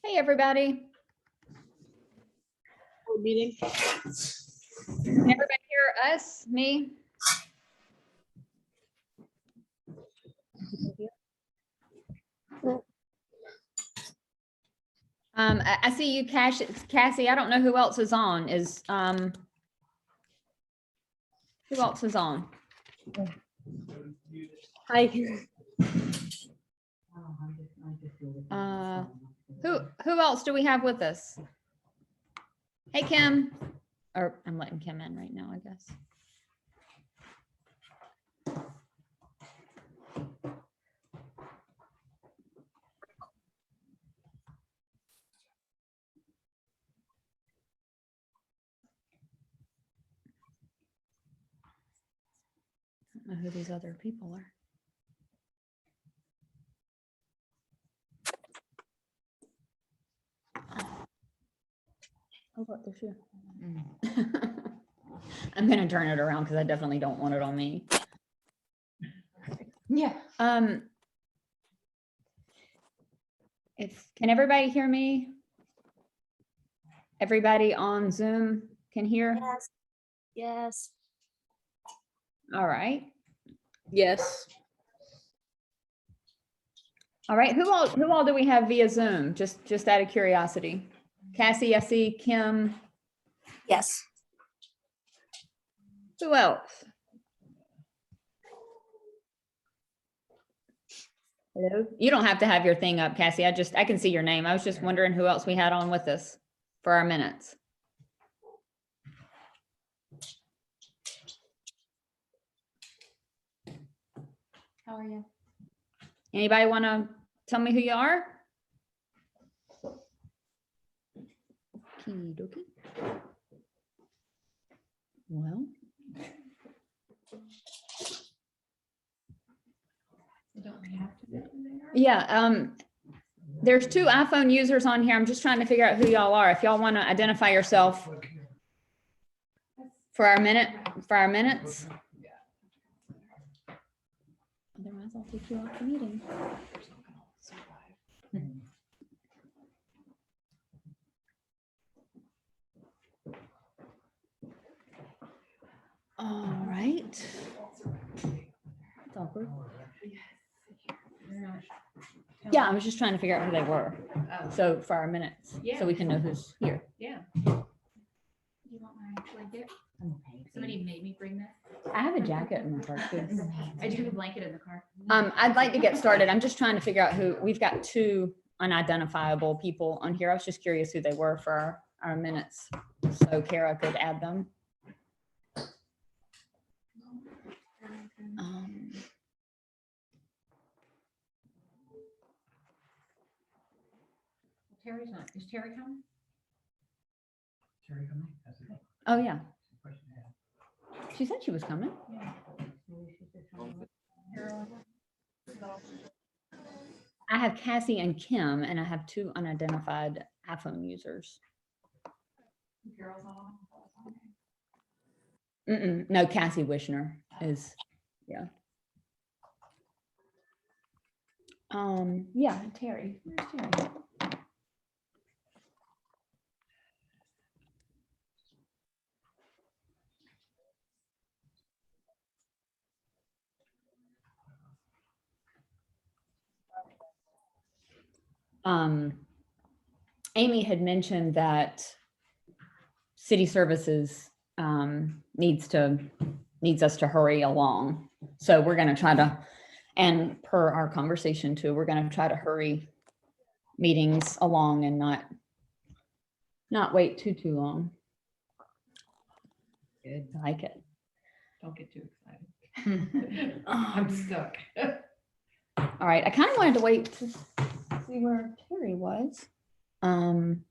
Hey, everybody. Meeting. Can everybody hear us, me? I see you, Cassie. I don't know who else is on. Who else is on? Hi. Who else do we have with us? Hey, Kim. Or I'm letting Kim in right now, I guess. I don't know who these other people are. Oh, look, there's you. I'm gonna turn it around because I definitely don't want it on me. Yeah. Can everybody hear me? Everybody on Zoom can hear? Yes. Yes. All right. Yes. All right. Who all do we have via Zoom? Just out of curiosity. Cassie, I see Kim. Yes. Who else? Hello. You don't have to have your thing up, Cassie. I can see your name. I was just wondering who else we had on with us for our minutes. How are you? Anybody want to tell me who you are? Okey-dokey. Well. Yeah, there's two iPhone users on here. I'm just trying to figure out who y'all are. If y'all want to identify yourself for our minutes. Otherwise, I'll take you off the meeting. All right. It's awkward. Yeah, I was just trying to figure out who they were. So for our minutes, so we can know who's here. Yeah. You want my blanket? Somebody made me bring that. I have a jacket in my car too. I do have a blanket in the car. I'd like to get started. I'm just trying to figure out we've got two unidentifiable people on here. I was just curious who they were for our minutes. So Kara could add them. Terry's not. Is Terry coming? Terry coming? Oh, yeah. She said she was coming. I have Cassie and Kim, and I have two unidentified iPhone users. No, Cassie Wishner is, yeah. Yeah, Terry. Where's Terry? Amy had mentioned that city services needs us to hurry along. So we're going to try to, and per our conversation too, we're going to try to hurry meetings along and not wait too long. Good. I like it. Don't get too excited. I'm stuck. All right. I kind of wanted to wait to see where Terry was. And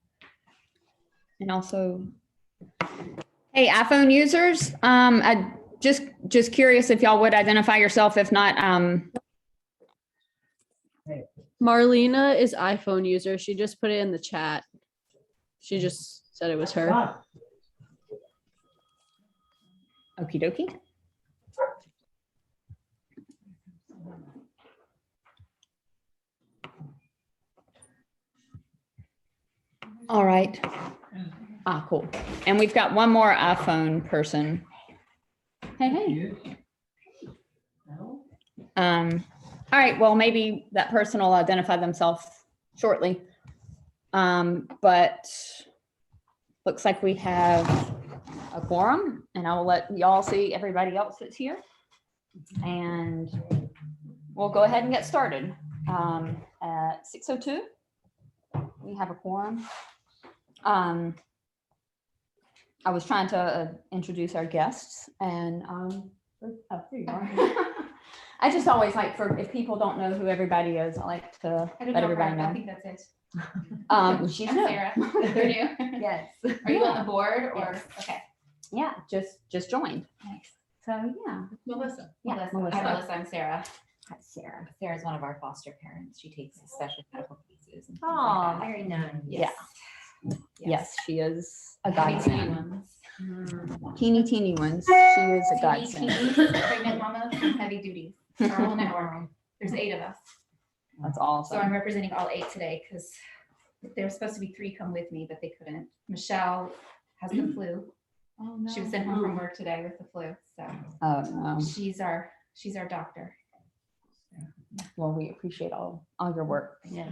also, hey, iPhone users, I just curious if y'all would identify yourself. If not, Marlena is iPhone user. She just put it in the chat. She just said it was her. okie dokie. All right. Cool. And we've got one more iPhone person. Hey, hey. All right, well, maybe that person will identify themselves shortly. But looks like we have a quorum, and I will let y'all see everybody else that's here. And we'll go ahead and get started. At 6:02, we have a quorum. I was trying to introduce our guests, and oh, there you are. I just always like, for if people don't know who everybody is, I like to I don't let know, everybody Brad, I know. think that's it. She's I'm new. Sarah. You're new? Yes. Are you on the board or, Yes. okay. Yeah, just joined. Nice. So yeah. Melissa. Yeah, Melissa. Melissa. Hi, Melissa, I'm Sarah. Hi, Sarah. Sarah's one of our foster parents. She takes special medical cases. And things Aw, like that. Very nice. Yeah. Yes, she is a Teeny, teeny godsend. ones. Teeny ones. She is a Teeny, godsend. teeny, pregnant mamas and heavy duties. Our whole network. There's 8 of us. That's So I'm awesome. representing all 8 today because there were supposed to be 3 come with me, but they couldn't. Michelle has the flu. Oh, no. She was sent home from work today with the flu. So Oh no. she's our doctor. Well, we appreciate all your work. Yes.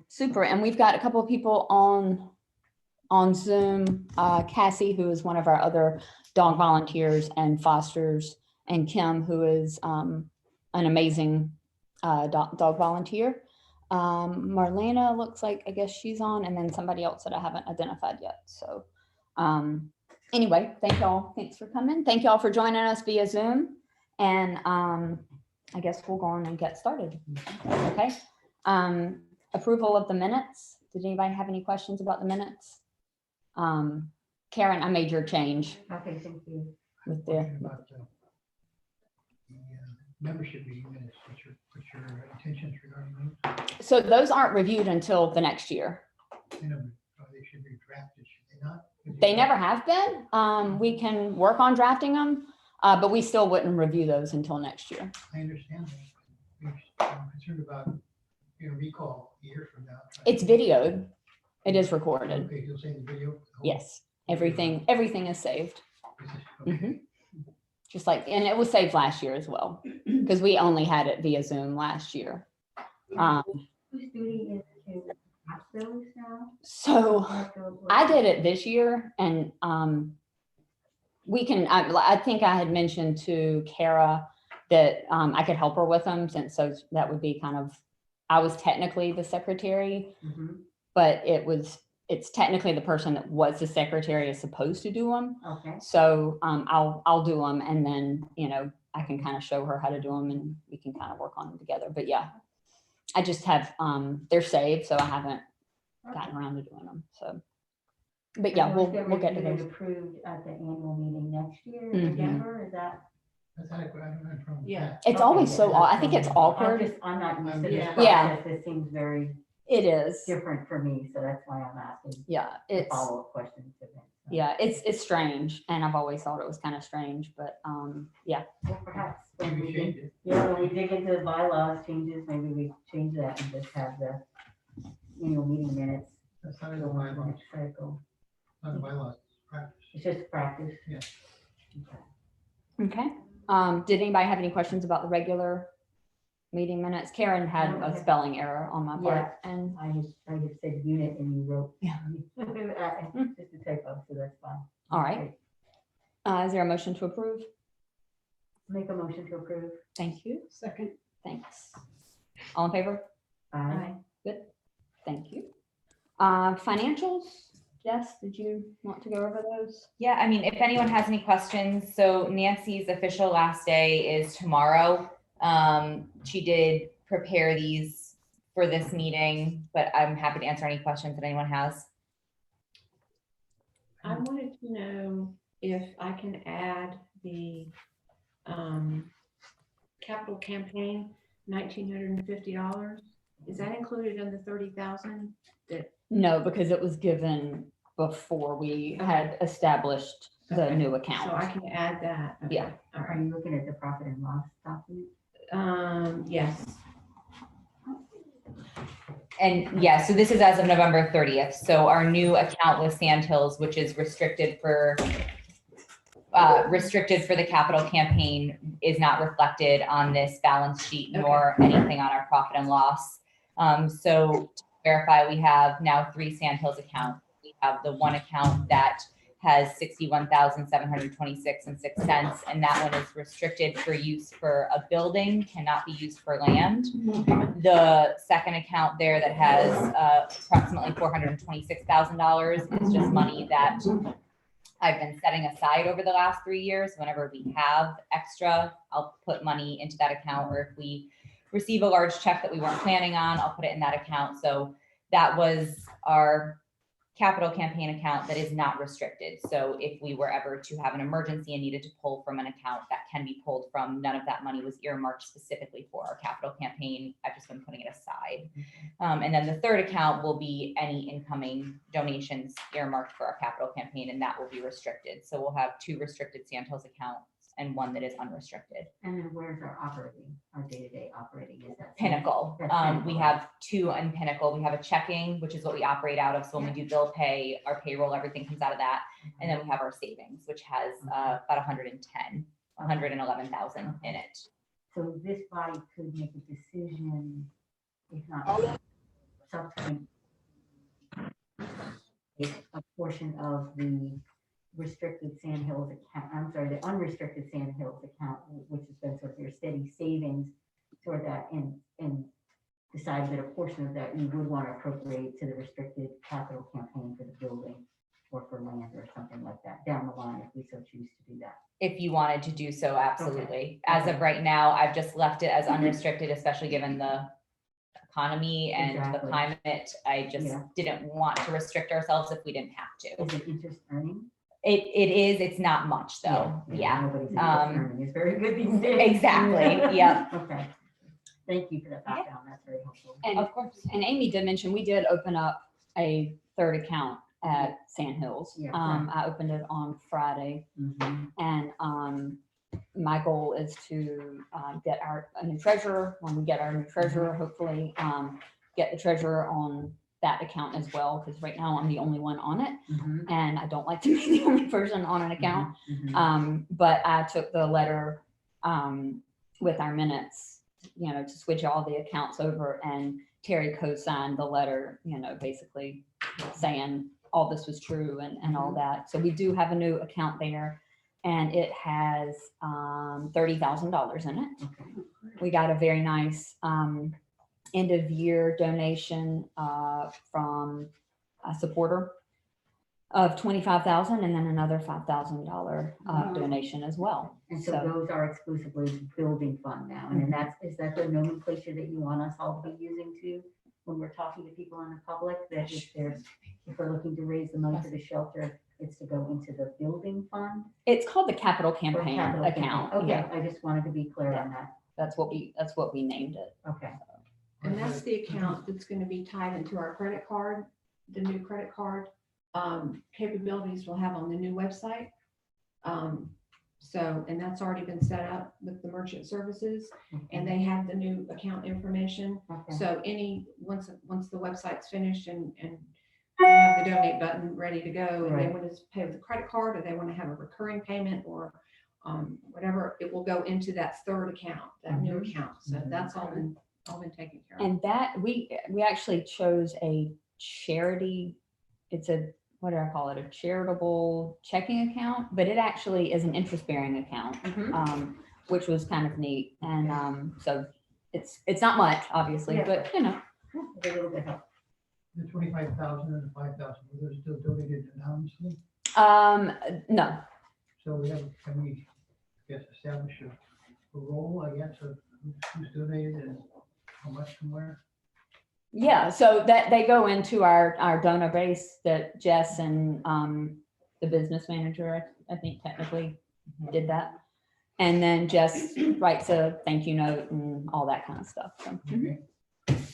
Super. And we've got a couple of people on Zoom. Cassie, who is one of our other dog volunteers and fosters, and Kim, who is an amazing dog volunteer. Marlena looks like, I guess she's on, and then somebody else that I haven't identified yet. So anyway, thank y'all. Thanks for coming. Thank y'all for joining us via Zoom. And I guess we'll go on and get started. Okay. Approval of the minutes. Did anybody have any questions about the minutes? Karen, I made your change Okay, thank you. with Question the, about the membership meeting minutes, what's your intentions regarding those? so those aren't reviewed until the next year. I know, they should be drafted, should they not? They never have been. We can work on drafting them, but we still wouldn't review those until next year. I understand that. I'm concerned about, recall a year from now. It's videoed. It is recorded. Okay, you'll say the video? Yes, everything is saved. Okay. Mhm. Just like, and it was saved last year as well, because we only had it via Zoom last year. Whose duty is to watch those now? So I did it this year, and we can, I think I had mentioned to Kara that I could help her with them, since so that would be kind of, I was technically the secretary, but it's technically the person that was the secretary is supposed to do them. Okay. So I'll do them, and then, I can kind of show her how to do them, and we can kind of work on them together. But yeah, I just have, they're saved, so I haven't gotten around to doing them. So, but yeah, we'll get to those. Approved at the annual meeting next year Mhm. in Denver, is that? That's adequate, I don't have a problem with Yeah. that. It's always so, I think it's awkward. I'm not used to this Yeah. process. It seems very It is. different for me, so that's why I'm asking Yeah, a it's, follow-up questions to them. So, yeah, it's strange, and I've always thought it was kind of strange, but yeah. well, perhaps when Maybe we change dig, it. when we dig into the bylaws changes, maybe we change that and just have the annual meeting minutes. That's not in the go on the bylaws, next cycle. not the bylaws, it's practice. It's just practice. Yeah. Okay. Okay. Did anybody have any questions about the regular meeting minutes? Karen had a spelling error on my part, and I just said unit and you wrote. Yeah. Just a typo, so that's fine. all right. Is there a motion to approve? Make a motion to approve. Thank you. Second. Thanks. All in favor? Aye. Good. Thank you. Financials? Jess, did you want to go over those? Yeah, I mean, if anyone has any questions, so Nancy's official last day is tomorrow. She did prepare these for this meeting, but I'm happy to answer any questions that anyone has. I wanted to know if I can add the capital campaign, $1,950. Is that included in the 30,000? No, because it was given before we had established the Okay. new So I account. can add that. Okay. Yeah. All Are right. you looking at the profit and loss document? Yes. And yeah, so this is as of November 30th. So our new account with Sandhills, which is restricted for the capital campaign, is not reflected on this balance sheet nor anything on our profit and loss. So to verify, we have now 3 Sandhills accounts. We have the one account that has 61,726.06, and that one is restricted for use for a building, cannot be used for land. The second account there that has approximately $426,000 is just money that I've been setting aside over the last 3 years. Whenever we have extra, I'll put money into that account, or if we receive a large check that we weren't planning on, I'll put it in that account. So that was our capital campaign account that is not restricted. So if we were ever to have an emergency and needed to pull from an account, that can be pulled from. None of that money was earmarked specifically for our capital campaign. I've just been putting it aside. And then the third account will be any incoming donations earmarked for our capital campaign, and that will be restricted. So we'll have 2 restricted Sandhills accounts and 1 that is unrestricted. And then where's our operating, our day-to-day operating, is that? Pinnacle. That's Pinnacle. We have 2 on Pinnacle. We have a checking, which is what we operate out of. So when we do bill pay, our payroll, everything comes out of that. And then we have our savings, which has about 111,000 in it. So this body could make a decision, if not subsequent, if a portion of the restricted Sandhills account, I'm sorry, the unrestricted Sandhills account, which has been sort of your steady savings toward that, and decide that a portion of that you would want to appropriate to the restricted capital campaign for the building or for land or something like that down the line, if we so choose to do that. If you wanted to do so, absolutely. As of right now, I've just left it as unrestricted, especially given the economy and the Exactly. climate. I just didn't want to restrict ourselves if we didn't have to. Is it interest earning? It is, it's not much though. Yeah. Nobody's interest earning is very good these days. Exactly. Yeah. Okay. Thank you for that background. That's very helpful. And, Of course. and Amy did mention, we did open up a third account at Sandhills. Yeah. I opened it on Friday, Mhm. and my goal is to get a new treasurer. When we get our new treasurer, hopefully get the treasurer on that account as well, because right now I'm the only one on it, Mhm. and I don't like to be the only person on an account. Mhm. But I took the letter with our minutes, to switch all the accounts over, and Terry co-signed the letter, basically saying all this was true and all that. So we do have a new account there, and it has $30,000 in it. Okay. We got a very nice end of year donation from a supporter of $25,000, and then another $5,000 donation as well. And so those are exclusively building fund now, and then is that the nomenclature that you want us all to be using too, when we're talking to people in the public, that if we're looking to raise the money for the shelter, it's to go into the building fund? It's called the capital Or campaign capital account. campaign? Yeah, Okay, I just wanted to be clear on that. that's what we named it. Okay. And that's the account that's gonna be tied into our credit card, the new credit card capabilities we'll have on the new website. So, and that's already been set up with the merchant services, and they have the new account information. Okay. So once the website's finished and we have the donate button ready to go, and they Right. want to pay with a credit card, or they want to have a recurring payment, or whatever, it will go into that third account, that new account. So that's all been taken care of. And that we actually chose a charity. It's what do I call it? A charitable checking account, but it actually is an interest-bearing account, which was kind of neat. And so it's not much, obviously, Yeah. but A little bit help. The 25,000 and the 5,000, were those still donated anonymously? no. So can we, I guess, establish a role, I guess, of who's donated and how much from where? Yeah, so that they go into our donor base that Jess and the business manager, I think technically did that. And then Jess writes a thank you note and all that kind of stuff. So, Okay.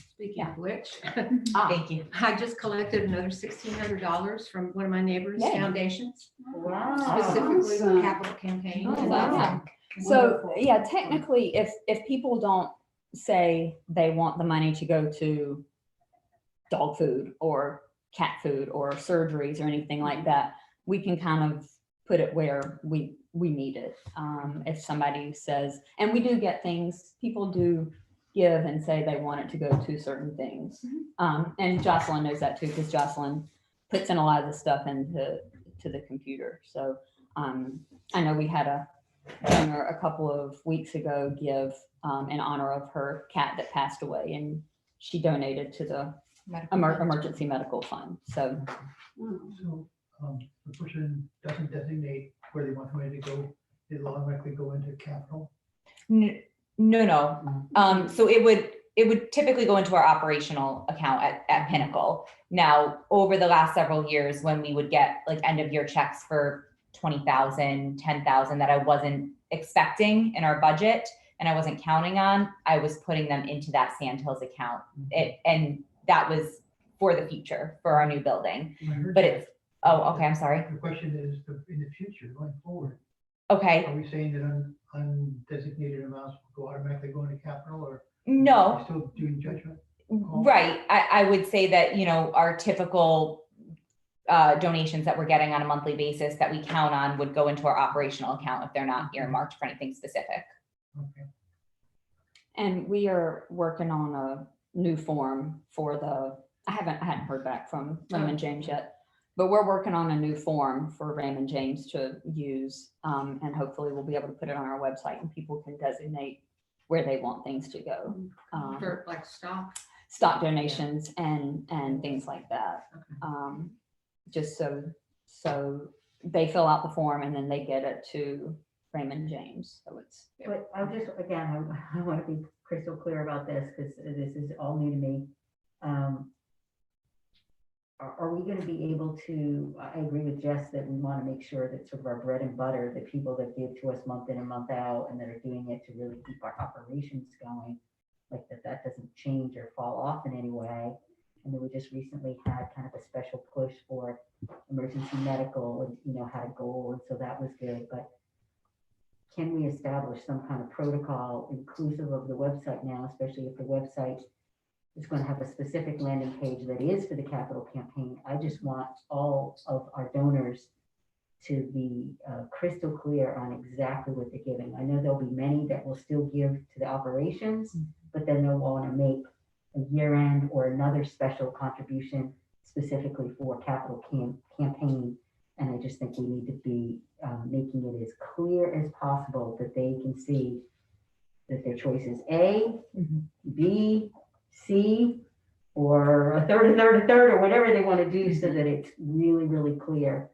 Speaking of which, Thank you. I just collected another $1,600 from one of my neighbors' Yay. foundations, Wow. specifically for capital campaign. Oh, wow. So yeah, technically, if people don't say they want the money to go to dog food or cat food or surgeries or anything like that, we can kind of put it where we need it. If somebody says, and we do get things, people do give and say they want it to go to certain things. And Jocelyn knows that too, because Jocelyn puts in a lot of the stuff into the computer. So I know we had a donor a couple of weeks ago give in honor of her cat that passed away, and she donated to the emergency medical fund. So So, the person doesn't designate where they want money to go, it'll automatically go into capital. No. So it would typically go into our operational account at Pinnacle. Now, over the last several years, when we would get like end of year checks for 20,000, 10,000 that I wasn't expecting in our budget and I wasn't counting on, I was putting them into that Sandhills account. And that was for the future, for our new building. I heard But that. it's, oh, okay, I'm sorry. The question is, in the future, going forward, Okay, are we saying that undesignated amounts will go automatically go into capital, or are no. we still doing judgment? Right. I would say that, our typical donations that we're getting on a monthly basis that we count on would go into our operational account if they're not earmarked for anything specific. Okay. and we are working on a new form for I hadn't heard back from Raymond James yet, but we're working on a new form for Raymond James to use. And hopefully we'll be able to put it on our website and people can designate where they want things to go. For like Stock donations and things like that. Just so they fill out the form and then they get it to Raymond James. So it's, But I'll just, again, I want to be crystal clear about this because this is all new to me. Are we going to be able to, I agree with Jess that we want to make sure that sort of our bread and butter, the people that give to us month in and month out and that are doing it to really keep our operations going, like that doesn't change or fall off in any way. And then we just recently had kind of a special push for emergency medical and, had a goal. And so that was good. But can we establish some kind of protocol inclusive of the website now, especially if the website is going to have a specific landing page that is for the capital campaign? I just want all of our donors to be crystal clear on exactly what they're giving. I know there'll be many that will still give to the operations, but then they'll want to make a year end or another special contribution specifically for capital campaign. And I just think we need to be making it as clear as possible that they can see that their choice is A, B, C, or a third, or whatever they want to do so that it's really, really clear.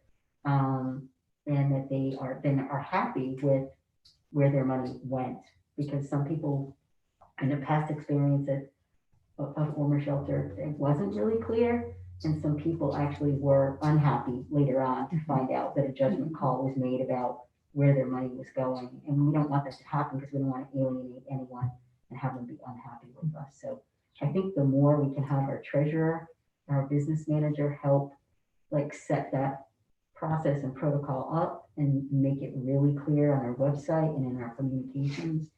And that they are happy with where their money went. Because some people in a past experience at a former shelter, it wasn't really clear. And some people actually were unhappy later on to find out that a judgment call was made about where their money was going. And we don't want that to happen because we don't want to alienate anyone and have them be unhappy with us. So I think the more we can have our treasurer, our business manager help set that process and protocol up and make it really clear on our website and in our communications,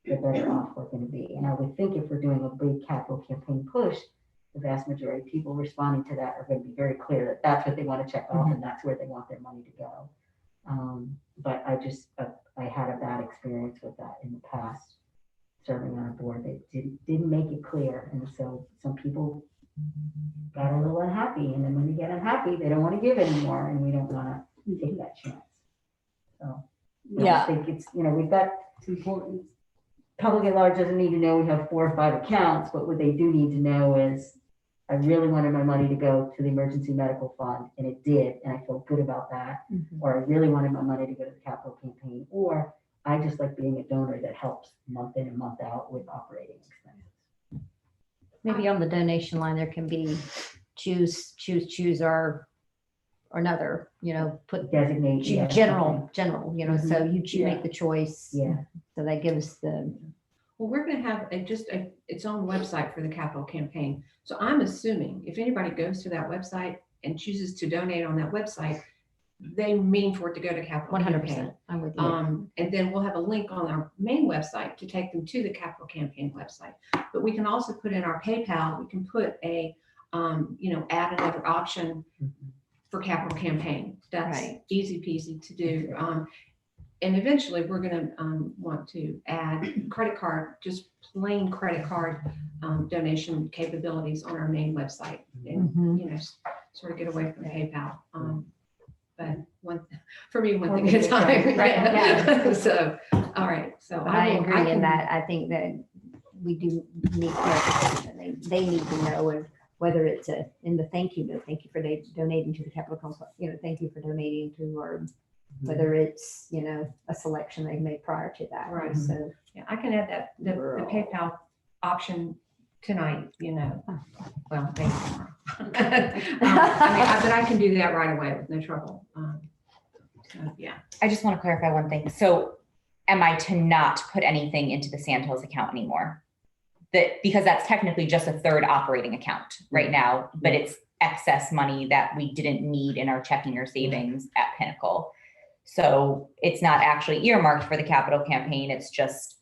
the better off we're going to be. And I would think if we're doing a big capital campaign push, the vast majority of people responding to that are going to be very clear that that's what they want to check off and that's where they want their money to go. But I had a bad experience with that in the past, serving on a board that didn't make it clear. And so some people got a little unhappy, and then when they get unhappy, they don't want to give anymore, and we don't want to take that chance. So Yeah. I think it's, we've got, it's important. Public at large doesn't need to know we have 4 or 5 accounts, but what they do need to know is I really wanted my money to go to the emergency medical fund, and it did, and I feel good about that. Or I really wanted my money to go to the capital campaign, or I just like being a donor that helps month in and month out with operating expenses. Maybe on the donation line, there can be choose or another, put Designate. yeah, general, so you Yeah. make the choice. Yeah. So that gives the, Well, we're going to have its own website for the capital campaign. So I'm assuming if anybody goes to that website and chooses to donate on that website, they mean for it to go to capital 100%. campaign. I'm with you. And then we'll have a link on our main website to take them to the capital campaign website. But we can also put in our PayPal, we can put a add another option for capital campaign. That's Right. easy peasy to do. And eventually we're gonna want to add credit card, just plain credit card donation capabilities on our main website. And, sort of get away from PayPal. But for me, one thing at a time. Right, yeah. So, all right, so I will- agree in can- that. I think that we do need clarification. They need to know, and whether it's in the thank you note, thank you for donating to the capital complex, thank you for donating to our, whether it's, a selection they made prior to that. Right. So, Yeah, I can add that, the PayPal option tonight, well, maybe tomorrow. But I can do that right away with no trouble. So, yeah. I just want to clarify one thing. So am I to not put anything into the Sandhills account anymore? Because that's technically just a third operating account right now, but it's excess money that we didn't need in our checking or savings at Pinnacle. So it's not actually earmarked for the capital campaign. It's just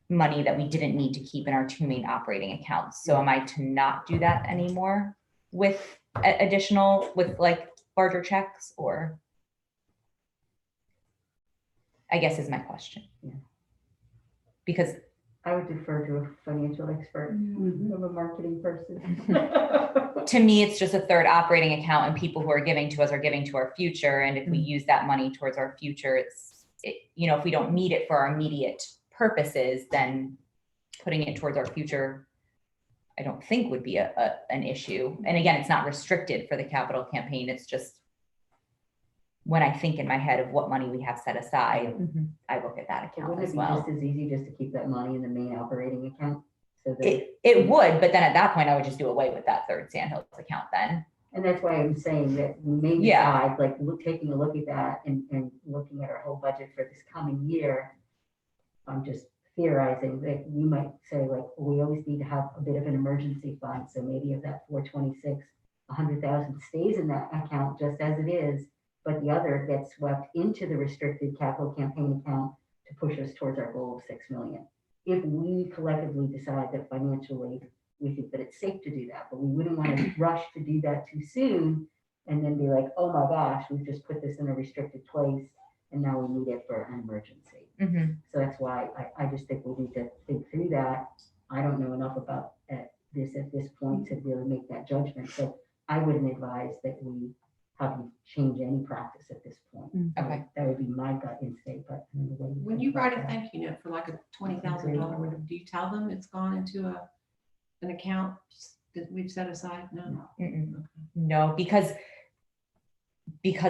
money that we didn't need to keep in our two main operating accounts. So am I to not do that anymore with with like larger checks, or? I guess is my question. Yeah. Because I would defer to a financial expert of a marketing person. to me, it's just a third operating account, and people who are giving to us are giving to our future. And if we use that money towards our future, if we don't need it for our immediate purposes, then putting it towards our future, I don't think would be an issue. And again, it's not restricted for the capital campaign. It's just when I think in my head of what money we have set aside, I look at that account Wouldn't as it be well. just as easy just to keep that money in the main operating account? So that, It would, but then at that point, I would just do away with that third Sandhills account then. and that's why I'm saying that we may Yeah. decide, like, taking a look at that and looking at our whole budget for this coming year. I'm just theorizing that you might say, like, well, we always need to have a bit of an emergency fund. So maybe if that 426, 100,000 stays in that account just as it is, but the other gets swept into the restricted capital campaign account to push us towards our goal of 6 million. If we collectively decide that financially we think that it's safe to do that, but we wouldn't want to rush to do that too soon and then be like, oh my gosh, we've just put this in a restricted place and now we need it for an emergency. So that's why I just think we need to think through that. I don't know enough about this at this point to really make that judgment. So I wouldn't advise that we have you change any practice at this point. Okay. That would be my gut instinct, but. When you write a thank you note for like a $20,000, do you tell them it's gone into an account that we've set aside? No. No, because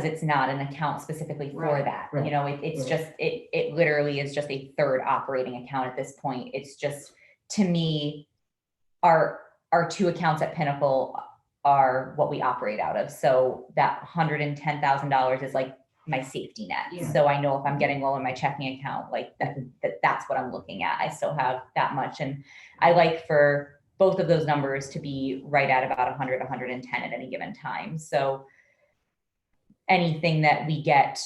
it's not an account specifically for Right. that. Right. It's Right. just, it literally is just a third operating account at this point. It's just, to me, our two accounts at Pinnacle are what we operate out of. So that $110,000 is like my safety net. Yeah. So I know if I'm getting low in my checking account, like that's what I'm looking at. I still have that much. And I like for both of those numbers to be right at about 100, 110 at any given time. So anything that we get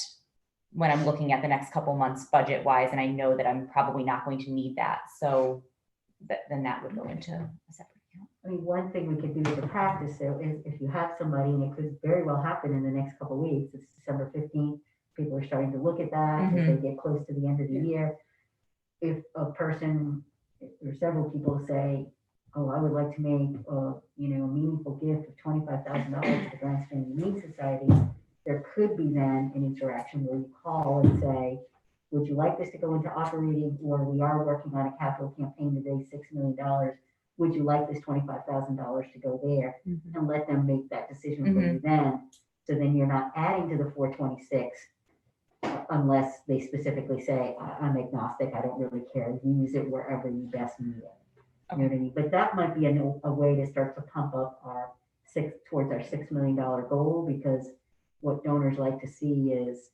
when I'm looking at the next couple months budget wise, and I know that I'm probably not going to need that. So then that would go into a separate account. I mean, one thing we could do as a practice though is if you have somebody, and it could very well happen in the next couple of weeks, it's December 15th, people are starting to look at that, as they get close to the end of the year. If a person or several people say, oh, I would like to make a meaningful gift of $25,000 to the Grand Strand Humane Society, there could be then an interaction where you call and say, would you like this to go into operating, or we are working on a capital campaign to raise $6 million. Would you like this $25,000 to go there? And let them make that decision for you then. So then you're not adding to the 426 unless they specifically say, I'm agnostic, I don't really care, use it wherever you best need it. You know what I mean? But that might be a way to start to pump up towards our $6 million goal, because what donors like to see is,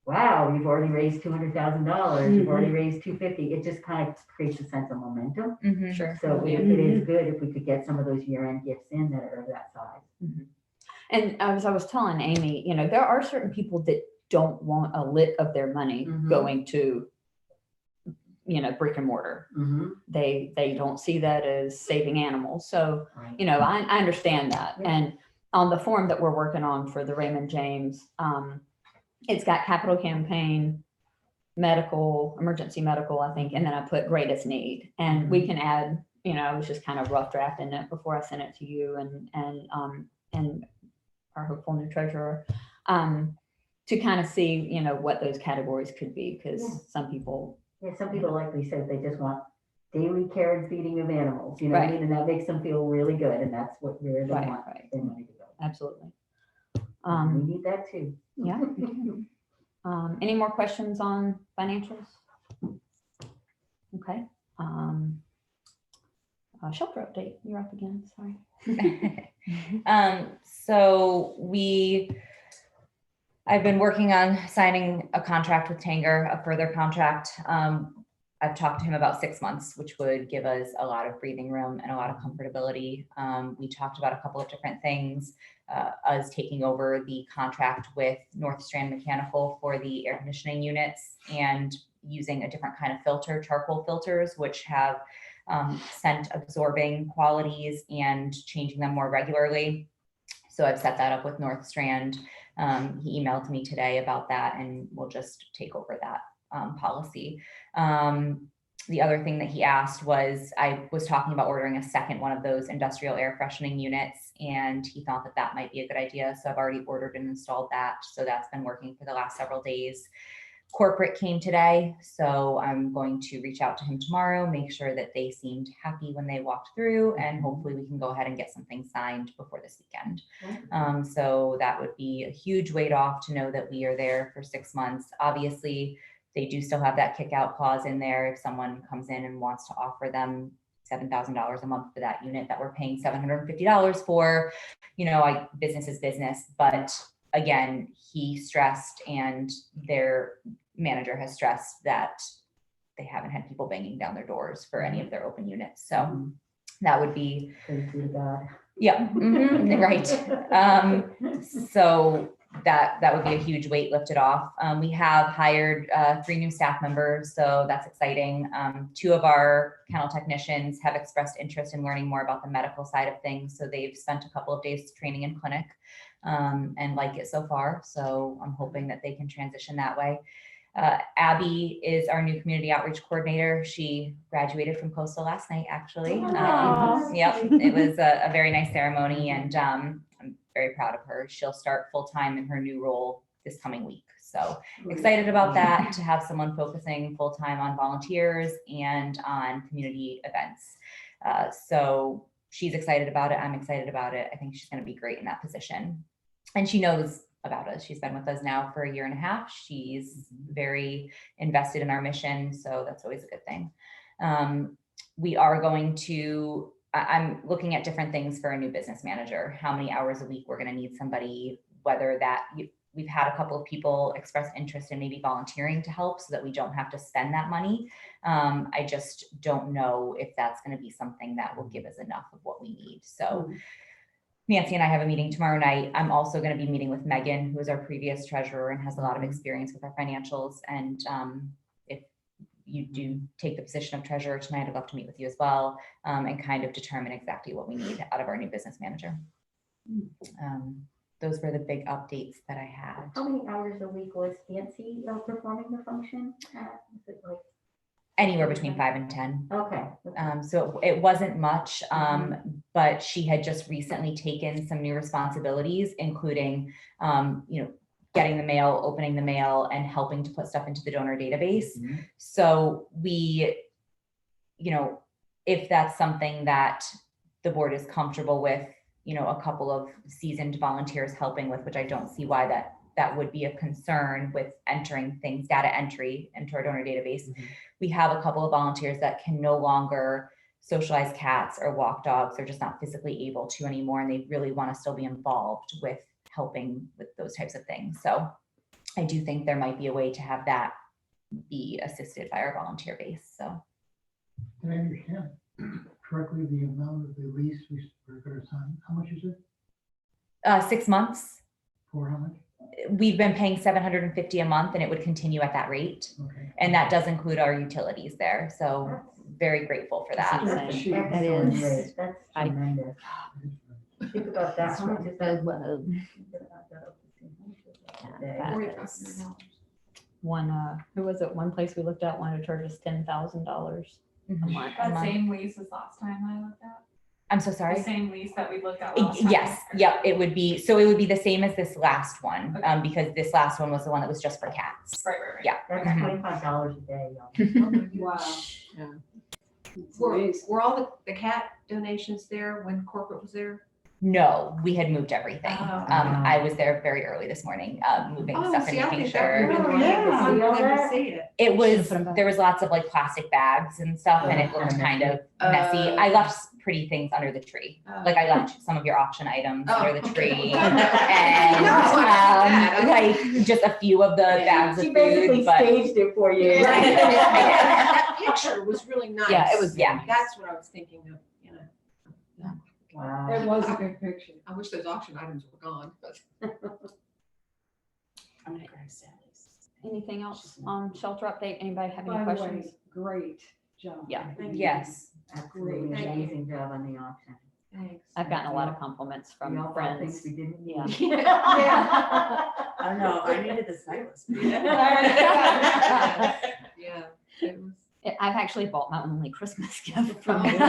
wow, you've already raised $200,000, you've already raised $250,000. It just kind of creates a sense of momentum. Sure. So it is good if we could get some of those year-end gifts in that are of that size. And as I was telling Amy, there are certain people that don't want a lit of their money going to brick and mortar. Mhm. They don't see that as saving animals. So, Right. I understand that. Yeah. And on the form that we're working on for the Raymond James, it's got capital campaign, medical, emergency medical, I think, and then I put greatest need. And we can add, I was just kind of rough drafting it before I sent it to you and our hopeful new treasurer, to kind of see, what those categories could be, because Yeah. some people. Yeah, some people, like we said, they just want daily care and feeding of animals, you know what I Right. mean? And that makes them feel really good, and that's where they Right, want right. their money to go. Absolutely. We need that too. Yeah. Any more questions on financials? Okay. Shelter update. You're up again. Sorry. So I've been working on signing a contract with Tanger, a further contract. I've talked to him about 6 months, which would give us a lot of breathing room and a lot of comfortability. We talked about a couple of different things, us taking over the contract with North Strand Mechanical for the air conditioning units and using a different kind of filter, charcoal filters, which have scent absorbing qualities, and changing them more regularly. So I've set that up with North Strand. He emailed me today about that, and we'll just take over that policy. The other thing that he asked was, I was talking about ordering a second one of those industrial air freshening units, and he thought that that might be a good idea. So I've already ordered and installed that. So that's been working for the last several days. Corporate came today, so I'm going to reach out to him tomorrow, make sure that they seemed happy when they walked through, and hopefully we can go ahead and get something signed before this weekend. So that would be a huge weight off to know that we are there for 6 months. Obviously, they do still have that kick out clause in there if someone comes in and wants to offer them $7,000 a month for that unit that we're paying $750 for. Business is business, but again, he stressed, and their manager has stressed, that they haven't had people banging down their doors for any of their open units. So that would be, Thank you to God. yeah, right. So that would be a huge weight lifted off. We have hired 3 new staff members, so that's exciting. 2 of our kennel technicians have expressed interest in learning more about the medical side of things. So they've spent a couple of days training in clinic and like it so far. So I'm hoping that they can transition that way. Abby is our new community outreach coordinator. She graduated from Coastal last night, actually. Yep, it was a very nice ceremony, and I'm very proud of her. She'll start full-time in her new role this coming week. So excited about that, to have someone focusing full-time on volunteers and on community events. So she's excited about it. I'm excited about it. I think she's going to be great in that position. And she knows about us. She's been with us now for 1.5 years. She's very invested in our mission. So that's always a good thing. We are going to, I'm looking at different things for a new business manager, how many hours a week we're going to need somebody, whether that we've had a couple of people express interest in maybe volunteering to help so that we don't have to spend that money. I just don't know if that's going to be something that will give us enough of what we need. So Nancy and I have a meeting tomorrow night. I'm also going to be meeting with Megan, who is our previous treasurer and has a lot of experience with our financials. And if you do take the position of treasurer tonight, I'd love to meet with you as well, and kind of determine exactly what we need out of our new business manager. Those were the big updates that I had. How many hours a week was Nancy performing the function? Is it like Anywhere between 5 and 10. Okay. So it wasn't much, but she had just recently taken some new responsibilities, including, getting the mail, opening the mail, and helping to put stuff into the donor database. So we, if that's something that the board is comfortable with, a couple of seasoned volunteers helping with, which I don't see why that would be a concern with entering things, data entry into our donor database. We have a couple of volunteers that can no longer socialize cats or walk dogs. They're just not physically able to anymore. And they really want to still be involved with helping with those types of things. So I do think there might be a way to have that be assisted by our volunteer base. So. Did I understand correctly the amount of the lease we're going to sign? How much is it? 6 months. For how much? We've been paying $750 a month, and it would continue at that rate. Okay. And that does include our utilities there. So very grateful for that. That's insane. That Excellent is- rate. That's I- tremendous. Think about that. How much is that? Whoa. That's one, who was it? One place we looked at wanted to charge us $10,000 a Mhm. month. That same lease as last time I looked at? I'm so The sorry. same lease that we looked at last time? Yes, yep, it would be, so it would be the same as this last one, Okay. because this last one was the one that was just for cats. Right. Yeah. That's Mhm. $25 a day. y'all. Wow. Were all the cat donations there when corporate was there? No, we had moved everything. Oh. I was there very early this morning, moving stuff and making sure. Yeah. It was, Should've put 'em back. there was lots of like plastic bags and stuff, and it looked kind of messy. I left pretty things under the tree. Like I left some of your auction items under the tree. And like just a few of the bags of She basically food, but staged it for you. That picture was really nice. Yeah, it was Yeah. That's what I was thinking of, you know. Wow. It was a good picture. I wish those auction items were gone, but. I'm gonna grab Sally's. Anything else on shelter update? Anybody have any By the way, questions? great job. Yeah. Thank you. yes. Absolutely Thank you. amazing job on the auction. Thanks. I've gotten a lot of compliments We from all thought things friends. we didn't Yeah. need. I don't know, I needed the stylist. Yeah, it was. I've actually bought my only Christmas gift from Oh, it. no.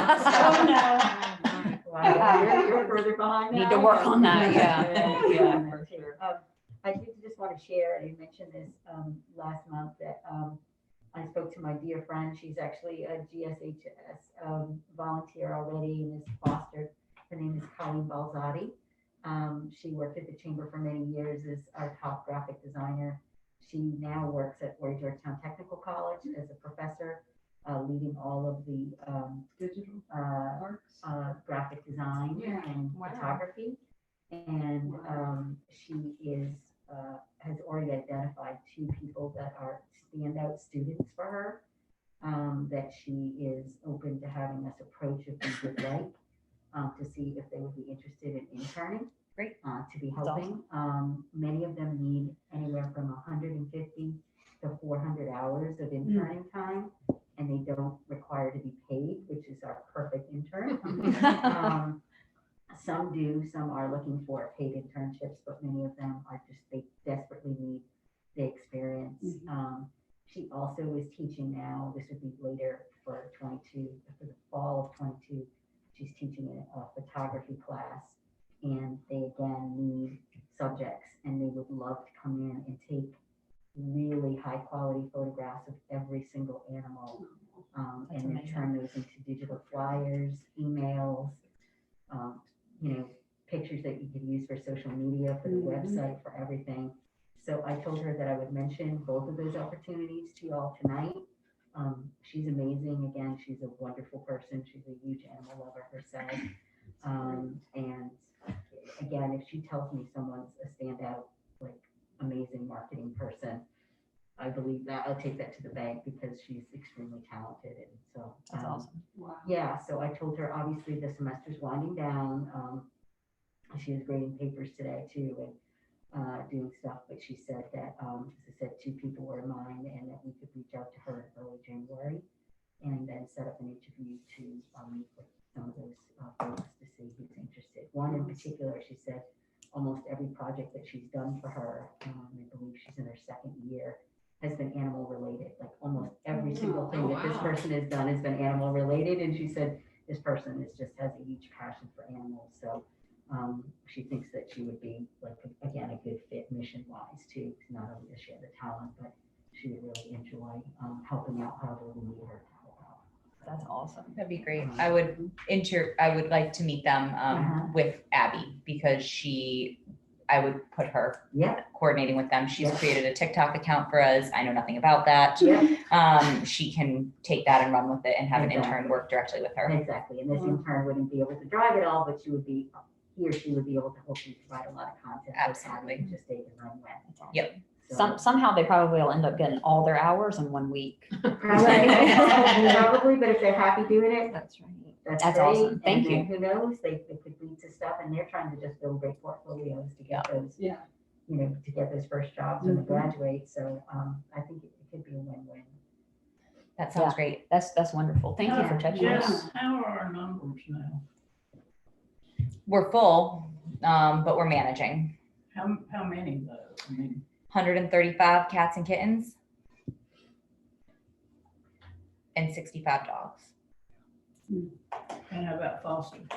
Wow, you're further behind Need now. to work on that, yeah. Yeah, Yeah, for sure. I did just want to share, I mentioned this last month, that I spoke to my dear friend. She's actually a GSHS volunteer already and is fostered. Her name is Colleen Balzati. She worked at the Chamber for many years as our top graphic designer. She now works at Roy Georgetown Technical College as a professor, leading all of the Digital arts. graphic design Yeah. and Wow. photography. And she has already identified 2 people that are standout students for her, that she is open to having us approach if we would like, to see if they would be interested in interning. Great. To be That's helping. Many of them need anywhere from 150 to 400 hours of interning time, and they don't require to be paid, which is our perfect intern. Some do, some are looking for paid internships, but many of them are just, they desperately need the experience. She also is teaching now, this would be later for 22, for the fall of 22, she's teaching a photography class, and they again need subjects, and they would love to come in and take really high quality photographs of every single animal, and then amazing. turn those into digital flyers, emails, pictures that you could use for social media, for the website, for everything. So I told her that I would mention both of those opportunities to you all tonight. She's amazing. Again, she's a wonderful person. She's a huge animal lover herself. And again, if she tells me someone's a standout, like amazing marketing person, I believe that. I'll take that to the bank because she's extremely talented. And so That's awesome. Wow. yeah, so I told her, obviously, the semester's winding down. She was grading papers today too, and doing stuff, but she said that, as I said, 2 people were in mind, and that we could reach out to her in early January and then set up an interview to meet with some of those folks to see who's interested. One in particular, she said, almost every project that she's done for her, I believe she's in her 2nd year, has been animal related. Like almost every single thing that this person has done has been animal related. And she said, this person just has a huge passion for animals. So she thinks that she would be, like, again, a good fit mission wise too. Not only does she have the talent, but she would really enjoy helping out however we need her to help out. That's awesome. That'd be great. I would like to meet them with Abby, because I would put her Yeah, coordinating with them. She's Yeah. created a TikTok account for us. I know nothing about that. yeah, She can take that and run with it and have an Exactly. intern work directly with her. exactly. And this intern wouldn't be able to drive it all, but he or she would be able to hopefully provide a lot of content. Absolutely. Just take and run with. That's awesome. Yep. So- Somehow they probably will end up getting all their hours in 1 week. Probably, but if they're happy doing it, That's right. that's That's great. awesome. Thank And then you. Who knows, they could lead to stuff, and they're trying to just build great portfolios to get those, Yeah. to get those first jobs when they graduate. So I think it could be a win-win. That sounds Yeah. great. That's wonderful. Thank you for touching Jen, us. how are our numbers now? We're full, but we're managing. How many though? I mean, 135 cats and kittens and 65 dogs. and how about fosters?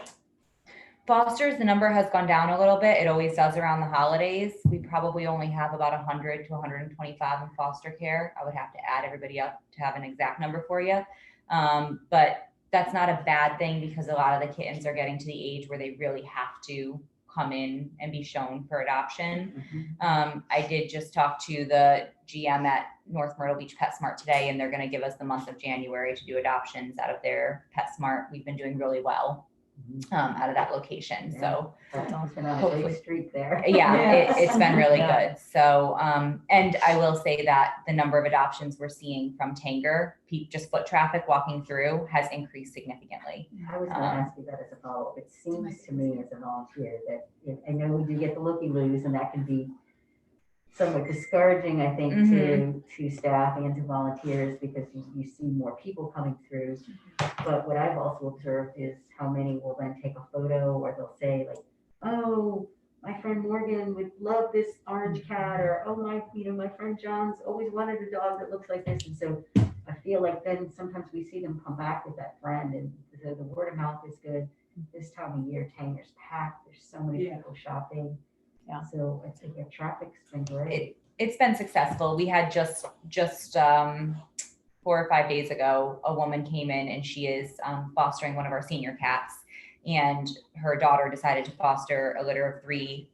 Fosters, the number has gone down a little bit. It always does around the holidays. We probably only have about 100 to 125 in foster care. I would have to add everybody up to have an exact number for you. But that's not a bad thing because a lot of the kittens are getting to the age where they really have to come in and be shown for adoption. I did just talk to the GM at North Myrtle Beach PetSmart today, and they're going to give us the month of January to do adoptions out of their PetSmart. We've been doing really well out of that location. So That's been on a Hopefully. great streak there. yeah, it's been really Yeah. good. So, and I will say that the number of adoptions we're seeing from Tanger, just foot traffic walking through, has increased significantly. I was gonna ask you that as a follow-up. It seems to me as a volunteer that, I know we do get the looky-loos and that can be somewhat discouraging, I think, to staff and to volunteers because you see more people coming through. But what I've also observed is how many will then take a photo or they'll say like, oh, my friend Morgan would love this orange cat, or oh my friend John's always wanted a dog that looks like this. And so I feel like then sometimes we see them come back with that friend, and the word of mouth is good. This time of year, Tanger's packed. There's so many people shopping. Yeah. So I think your traffic's been great. It's been successful. We had just 4 or 5 days ago, a woman came in and she is fostering one of our senior cats, and her daughter decided to foster a litter of 3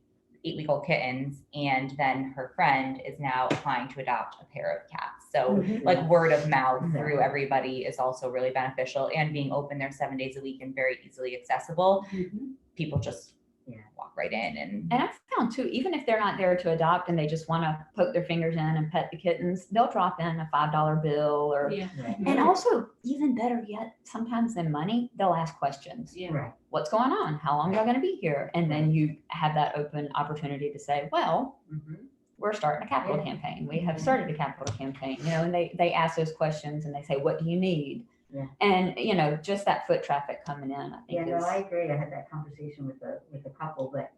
8-week-old kittens, and then her friend is now applying to adopt a pair of cats. So like word of mouth through everybody is also really beneficial, and being open there 7 days a week and very easily accessible. People just walk right in and And I found too, even if they're not there to adopt and they just want to poke their fingers in and pet the kittens, they'll drop in a $5 bill or, and also even better yet, sometimes than money, they'll ask questions. Right. What's going on? How long are y'all going to be here? And then you have that open opportunity to say, well, we're starting a capital campaign. We have started a capital campaign, and they ask those questions and they say, what do you need? Yeah. And, just that foot traffic coming in, I think Yeah, is. no, I agree. I had that conversation with a couple that,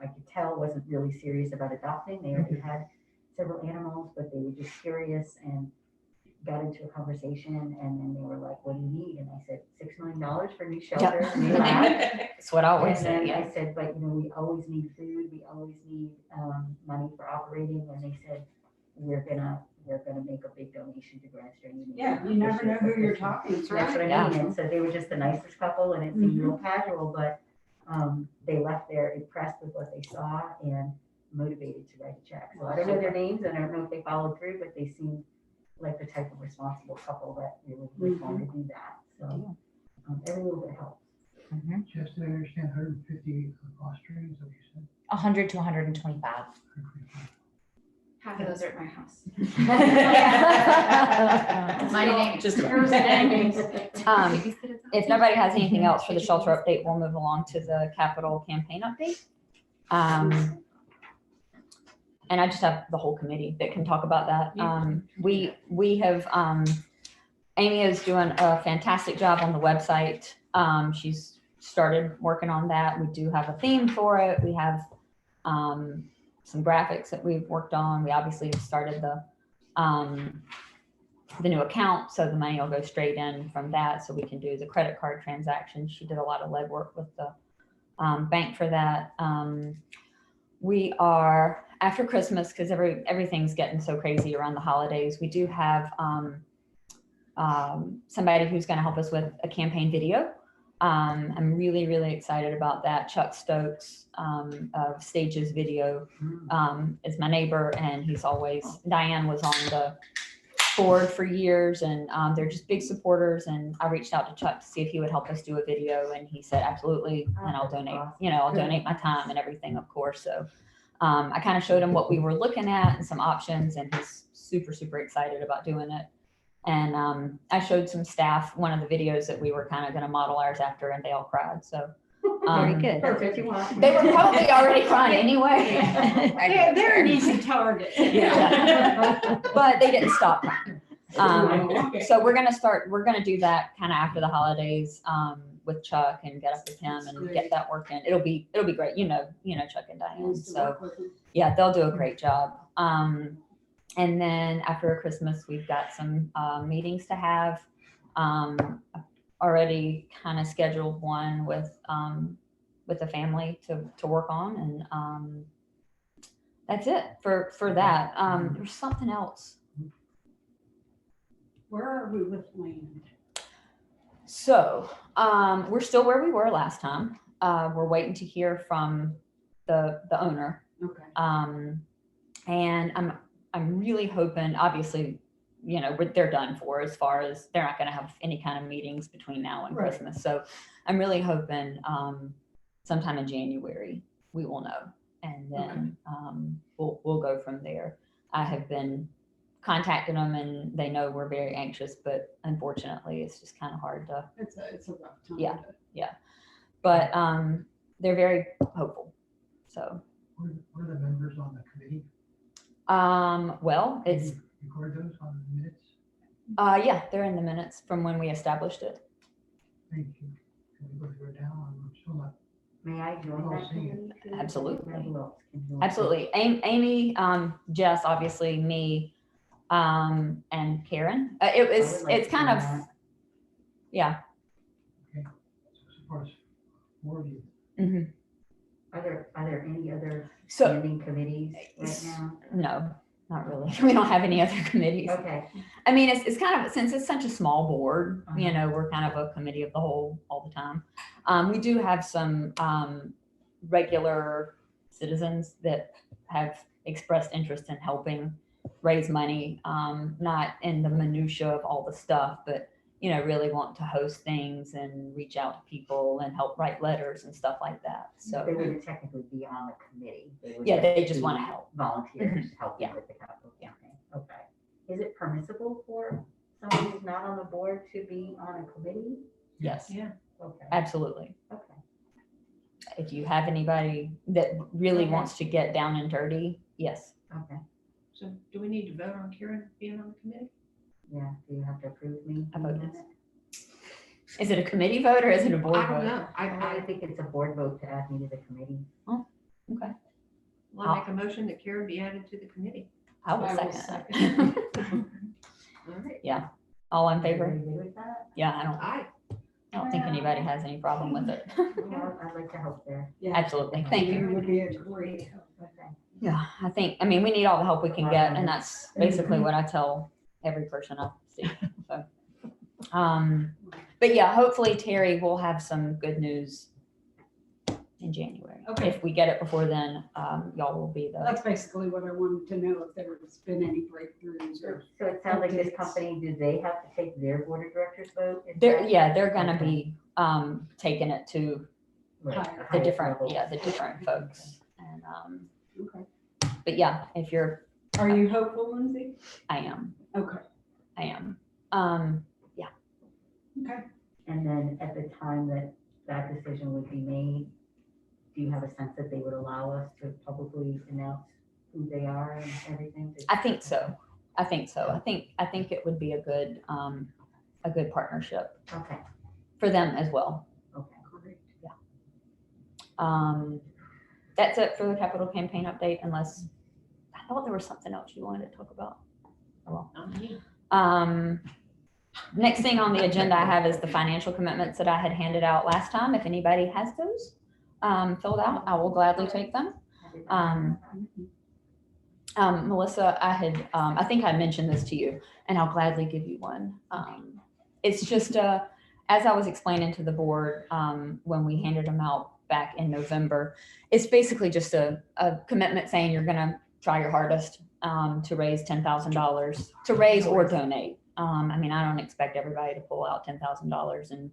I could tell wasn't really serious about adopting. They already had several animals, but they were just curious and got into a conversation, and then they were like, what do you need? And I said, $6 million for new shelter. And they laughed. That's what I always And say. then Yeah. I said, but we always need food, we always need money for operating, and they said, we're gonna make a big donation to GrandStrand. Yeah, you never know who you're talking to. That's what I Yeah. mean, and so they were just the nicest couple, and it seemed real casual, but they left there impressed with what they saw and motivated to write a check. So I don't know their names, and I don't know if they followed through, but they seemed like the type of responsible couple that really was going to do that, so every little bit helps. Just to understand, 150 fostering, is what you said? 100 to 125. Half of those are at my house. My name. Just Babysitters. if nobody has anything else for the shelter update, we'll move along to the capital campaign update. And I just have the whole committee that can talk about that. We have, Amy is doing a fantastic job on the website. She's started working on that. We do have a theme for it. We have some graphics that we've worked on. We obviously have started the new account, so the money will go straight in from that, so we can do the credit card transactions. She did a lot of legwork with the bank for that. We are after Christmas, because everything's getting so crazy around the holidays. We do have somebody who's going to help us with a campaign video. I'm really, really excited about that. Chuck Stokes of Stages Video is my neighbor, and Diane was on the board for years, and they're just big supporters. And I reached out to Chuck to see if he would help us do a video, and he said, absolutely. And I'll donate, I'll donate my time and everything, of course. So I kind of showed him what we were looking at and some options, and he's super, super excited about doing it. And I showed some staff one of the videos that we were kind of going to model ours after, and they all cried. So very good. Perfect. You want. They were probably already crying anyway. They're an easy target. Yeah. But they didn't stop crying. So we're gonna do that kind of after the holidays, with Chuck and get up with him and get that work in. It'll be great. You know Chuck and Diane. So yeah, they'll do a great job. And then after Christmas, we've got some meetings to have. Already kind of scheduled one with the family to work on, and that's it for that. There's something else. Where are we with land? So we're still where we were last time. We're waiting to hear from the owner. Okay. And I'm really hoping, obviously, they're done for, as far as they're not going to have any kind of meetings between now and Right. Christmas. So I'm really hoping sometime in January we will know, and then we'll go from there. I have been contacting them, and they know we're very anxious, but unfortunately it's just kind of hard to. It's a rough time. Yeah. But they're very hopeful. So Were the members on the committee? well, it's Can you record those on the minutes? yeah, they're in the minutes from when we established it. Thank you. Can we go through it now? I'm still not. May I join I'll that see it. committee too? Absolutely. Who else can join? Absolutely. Amy, Jess, obviously, me, and Karen. It's kind of, yeah. Okay. So as far as more of you, Mhm. Are there any other So, standing committees right now? no, not really. We don't have any other committees. Okay, I mean, it's kind of, since it's such a small board, we're kind of a committee of the whole all the time. We do have some regular citizens that have expressed interest in helping raise money, not in the minutia of all the stuff, but really want to host things and reach out to people and help write letters and stuff like that. So they wouldn't technically be on the committee. Would yeah, they just be want to help. Volunteers helping Yeah. with the capital campaign. Okay. Is it permissible for someone who's not on the board to be on a committee? Yes, Yeah. Okay, absolutely. okay. If you have anybody that really Okay. wants to get down and dirty, yes. Okay, So do we need to vote on Karen being on the committee? yeah, do you have to approve me? I being vote on yes. it? Is it a committee vote or is it a board I don't vote? know. I think it's a board vote to add me to the committee. Okay, I'll make a motion that Karen be added to the committee. I will I will second that. All right. Yeah, all in favor? Everybody good with that? Yeah, Aye. I don't think anybody has any problem with it. Well, I'd like to help there. Absolutely, thank you. Would be a great help. Okay. Yeah, I mean, we need all the help we can get, and that's basically what I tell every person I see, so. But yeah, hopefully Terry will have some good news in January. Okay. If we get it before then, y'all will be the, That's basically what I wanted to know, if there's been any breakthroughs or. So it sounds like this Updates. company, do they have to take their board of directors vote? Is they're, that- yeah, they're gonna Okay. be, taking it to Right, higher. the the highest different, level. yeah, the different folks. And, Okay. but yeah, if you're, Are you hopeful, Lindsay? I am, Okay. I am. Okay. And then at the time that that decision would be made, do you have a sense that they would allow us to publicly announce who they are and everything? I think so. I think it would be a good partnership Okay, for them as well. okay. Great. That's it for the capital campaign update, unless, I thought there was something else you wanted to talk about. Oh, Not me. well. Next thing on the agenda I have is the financial commitments that I had handed out last time. If anybody has those filled out, I will gladly take them. Melissa, I think I mentioned this to you, and I'll gladly give you one. It's just, as I was explaining to the board, when we handed them out back in November, it's basically just a commitment saying you're gonna try your hardest to raise $10,000, to raise or donate. I mean, I don't expect everybody to pull out $10,000 in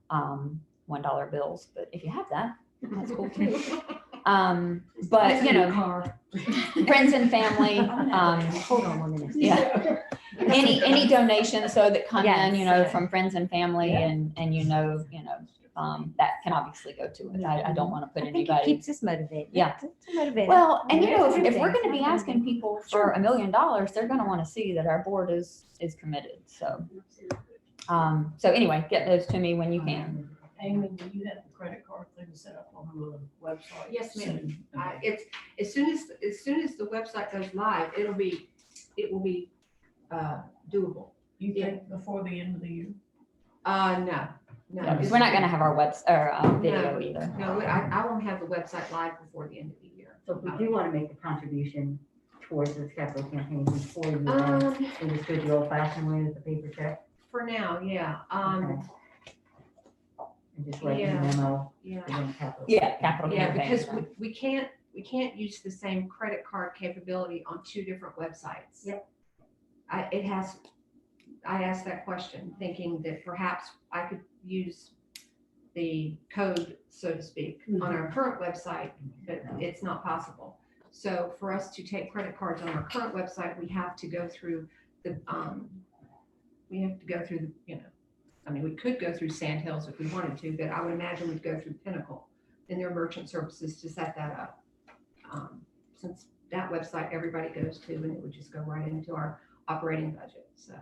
$1 bills, but if you have that, that's cool too. But Car. friends and family, Hold on 1 minute. yeah, any donations so that come in, Yes. from friends and family, and that can obviously go to it. I don't want to put I think it anybody. keeps us motivated. Yeah. It's motivated. Well, and you Yeah, know, it's a if good we're thing. gonna be asking people for $1 million, they're gonna want to see that our board is committed, so. So anyway, get those to me when you can. Amy, do you have the credit card thing set up on the website? Yes, ma'am. It's, as soon as the website goes live, it will be doable. You think before the end of the year? No. Yeah, because we're not gonna have our video either. No, I won't have the website live before the end of the year. So if we do want to make a contribution towards this capital campaign before you, we just do it the old fashioned way with the paper check. For now, yeah. Okay. And just write yeah. a memo. Yeah. within capital. Yeah, capital Yeah, campaign. because we can't use the same credit card capability on 2 different websites. Yep. I asked that question thinking that perhaps I could use the code, so to speak, on our current website, but it's not possible. So for us to take credit cards on our current website, we have to go through the, I mean, we could go through Sandhills if we wanted to, but I would imagine we'd go through Pinnacle and their merchant services to set that up. Since that website everybody goes to, and it would just go right into our operating budget, so.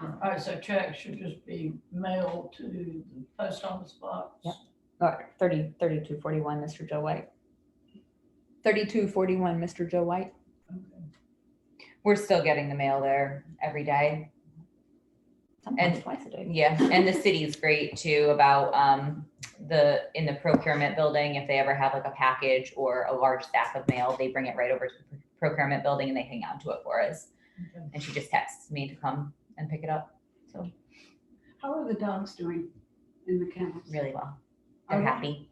All right, so checks should just be mailed to the post office box. Yep. 3241, Mr. Joe White. 3241, Mr. Joe White. Okay. We're still getting the mail there every day. Sometimes And- twice a day. Yeah, and the city's great too about in the procurement building, if they ever have like a package or a large stack of mail, they bring it right over to the procurement building and they hang on to it for us. Okay. And she just texts me to come and pick it up. So How are the dogs doing in the kennels? really well. They're Are they? happy.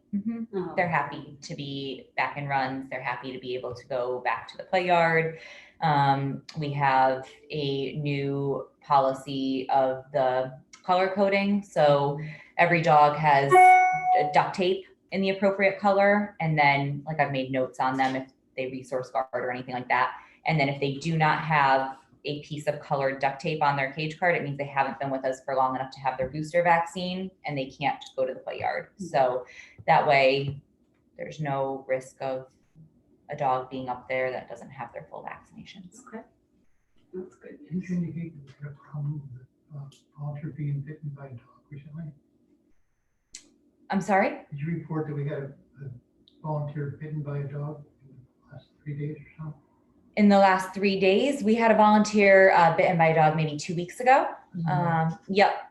Oh. They're happy to be back in runs. They're happy to be able to go back to the play yard. We have a new policy of the color coding. So every dog has a duct tape in the appropriate color. And then like I've made notes on them if they resource guard or anything like that. And then if they do not have a piece of colored duct tape on their cage card, it means they haven't been with us for long enough to have their booster vaccine and they can't go to the play yard. So that way there's no risk of a dog being up there that doesn't have their full vaccinations. That's good. Did you indicate that we had a problem with volunteer being bitten by a dog recently? I'm sorry? Did you report that we had a volunteer bitten by a dog in the last 3 days or so? In the last 3 days, we had a volunteer bitten by a dog maybe 2 weeks ago.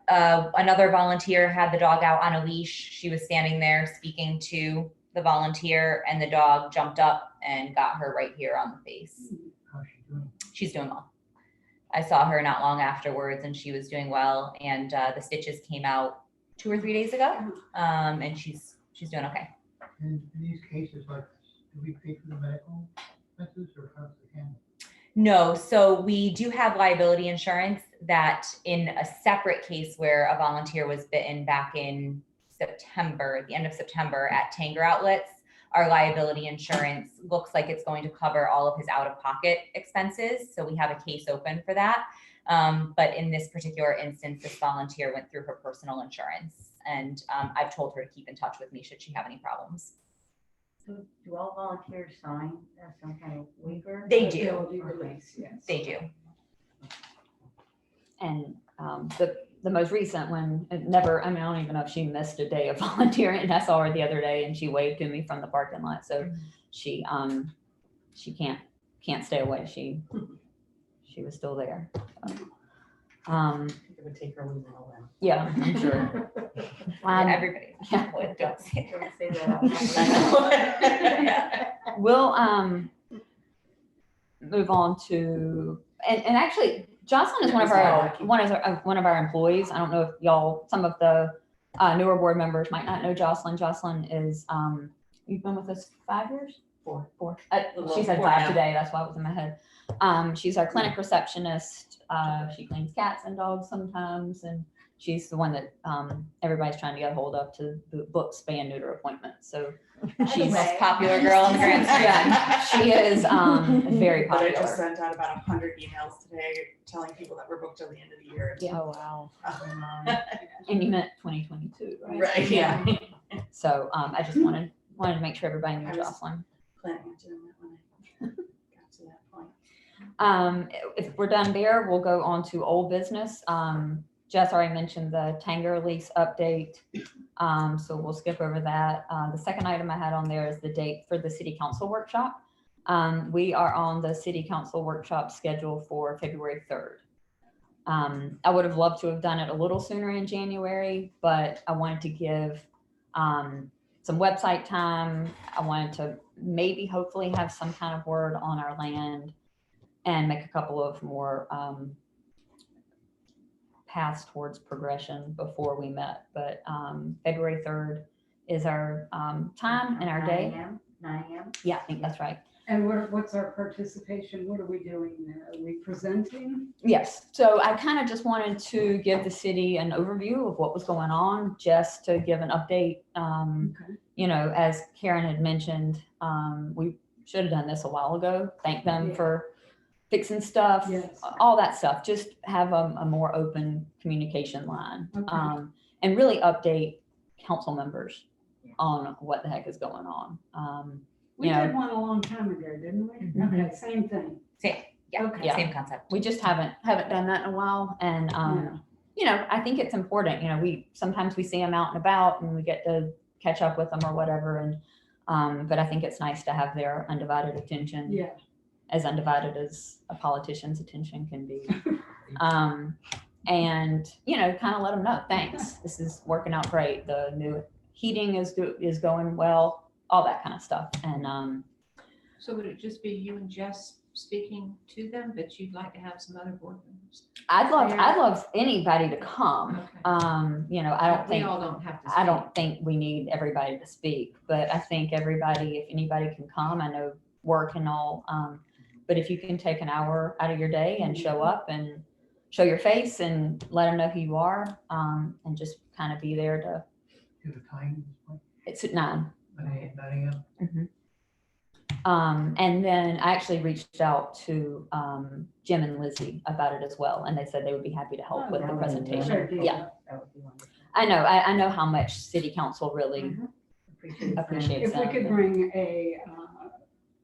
Another volunteer had the dog out on a leash. She was standing there speaking to the volunteer and the dog jumped up and got her right here on the face. How's she doing? She's doing well. I saw her not long afterwards and she was doing well. And the stitches came out 2 or 3 days ago. And she's doing okay. In these cases like this, do we pay for the medical expenses or how's it handled? No, so we do have liability insurance that in a separate case where a volunteer was bitten back in September, at the end of September at Tanger Outlets, our liability insurance looks like it's going to cover all of his out-of-pocket expenses. So we have a case open for that. But in this particular instance, this volunteer went through her personal insurance and I've told her to keep in touch with me should she have any problems. So do all volunteers sign some kind of waiver? They do. Release, yes. They do. And the most recent one, I don't even know if she missed a day of volunteering. I saw her the other day and she waved to me from the parking lot. So she can't stay away. She was still there. So, It would take her a while then. yeah, I'm sure. Everybody. yeah. Don't say Don't say that. We'll Move on to, and actually Jocelyn is one of our employees. I don't know if some of the newer board members might not know Jocelyn. Jocelyn is, you've been with us 5 years? Four. She said 5 today. That's why it was in my head. She's our clinic receptionist. She cleans cats and dogs sometimes, and she's the one that everybody's trying to get a hold of to book spay and neuter appointments. So She's the she's most popular girl in Grand yeah, Strand. she is very But I just popular. sent out about 100 emails today telling people that we're booked till the end of the year. Oh wow! And you meant 2022, right? Right, yeah. So I just wanted to make sure everybody knew I was- Jocelyn. Planning on doing that when I got to that point. If we're done there, we'll go on to old business. Jess already mentioned the Tanger lease update. So we'll skip over that. The second item I had on there is the date for the city council workshop. We are on the city council workshop schedule for February 3rd. I would have loved to have done it a little sooner in January, but I wanted to give some website time. I wanted to maybe hopefully have some kind of word on our land and make a couple of more paths towards progression before we met. But February 3rd is our time and our 9 day. a.m., 9 a.m. Yeah, I think that's right. And what's our participation? What are we doing there? Are we presenting? Yes. So I kind of just wanted to give the city an overview of what was going on, just to give an update. Okay. You know, as Karen had mentioned, we should have done this a while ago. Thank them Yeah. for fixing stuff, Yes. all that stuff. Just have a more open communication line, Okay. and really update council members on what the heck is going on. We you know, did one a long time ago, didn't we? Mhm. Okay, same thing. Same, yeah, Okay. Yeah. same concept. We just haven't done that in a while, and Yeah. you know, I think it's important. You know, we sometimes we see them out and about, and we get to catch up with them or whatever. And but I think it's nice to have their undivided attention, Yeah. as undivided as a politician's attention can be. And you know, kind of let them know, thanks, this is working out great. The new heating is going well, all that kind of stuff. And So would it just be you and Jess speaking to them, but you'd like to have some other board members? I'd love anybody to come. Okay. You know, I don't We think all don't have to. I don't think we need everybody to speak, but I think everybody, if anybody can come, I know work and all, but if you can take an hour out of your day and show up and show your face and let them know who you are, and just kind of be there to, Do the time, it's at 9. 9 a.m. And then I actually reached out to Jim and Lizzie about it as well, and they said they would be happy to help Oh, with that the would be presentation. wonderful. Yeah, That would be wonderful. I know how much city council really Mhm. Appreciate that. appreciates If we them. could bring a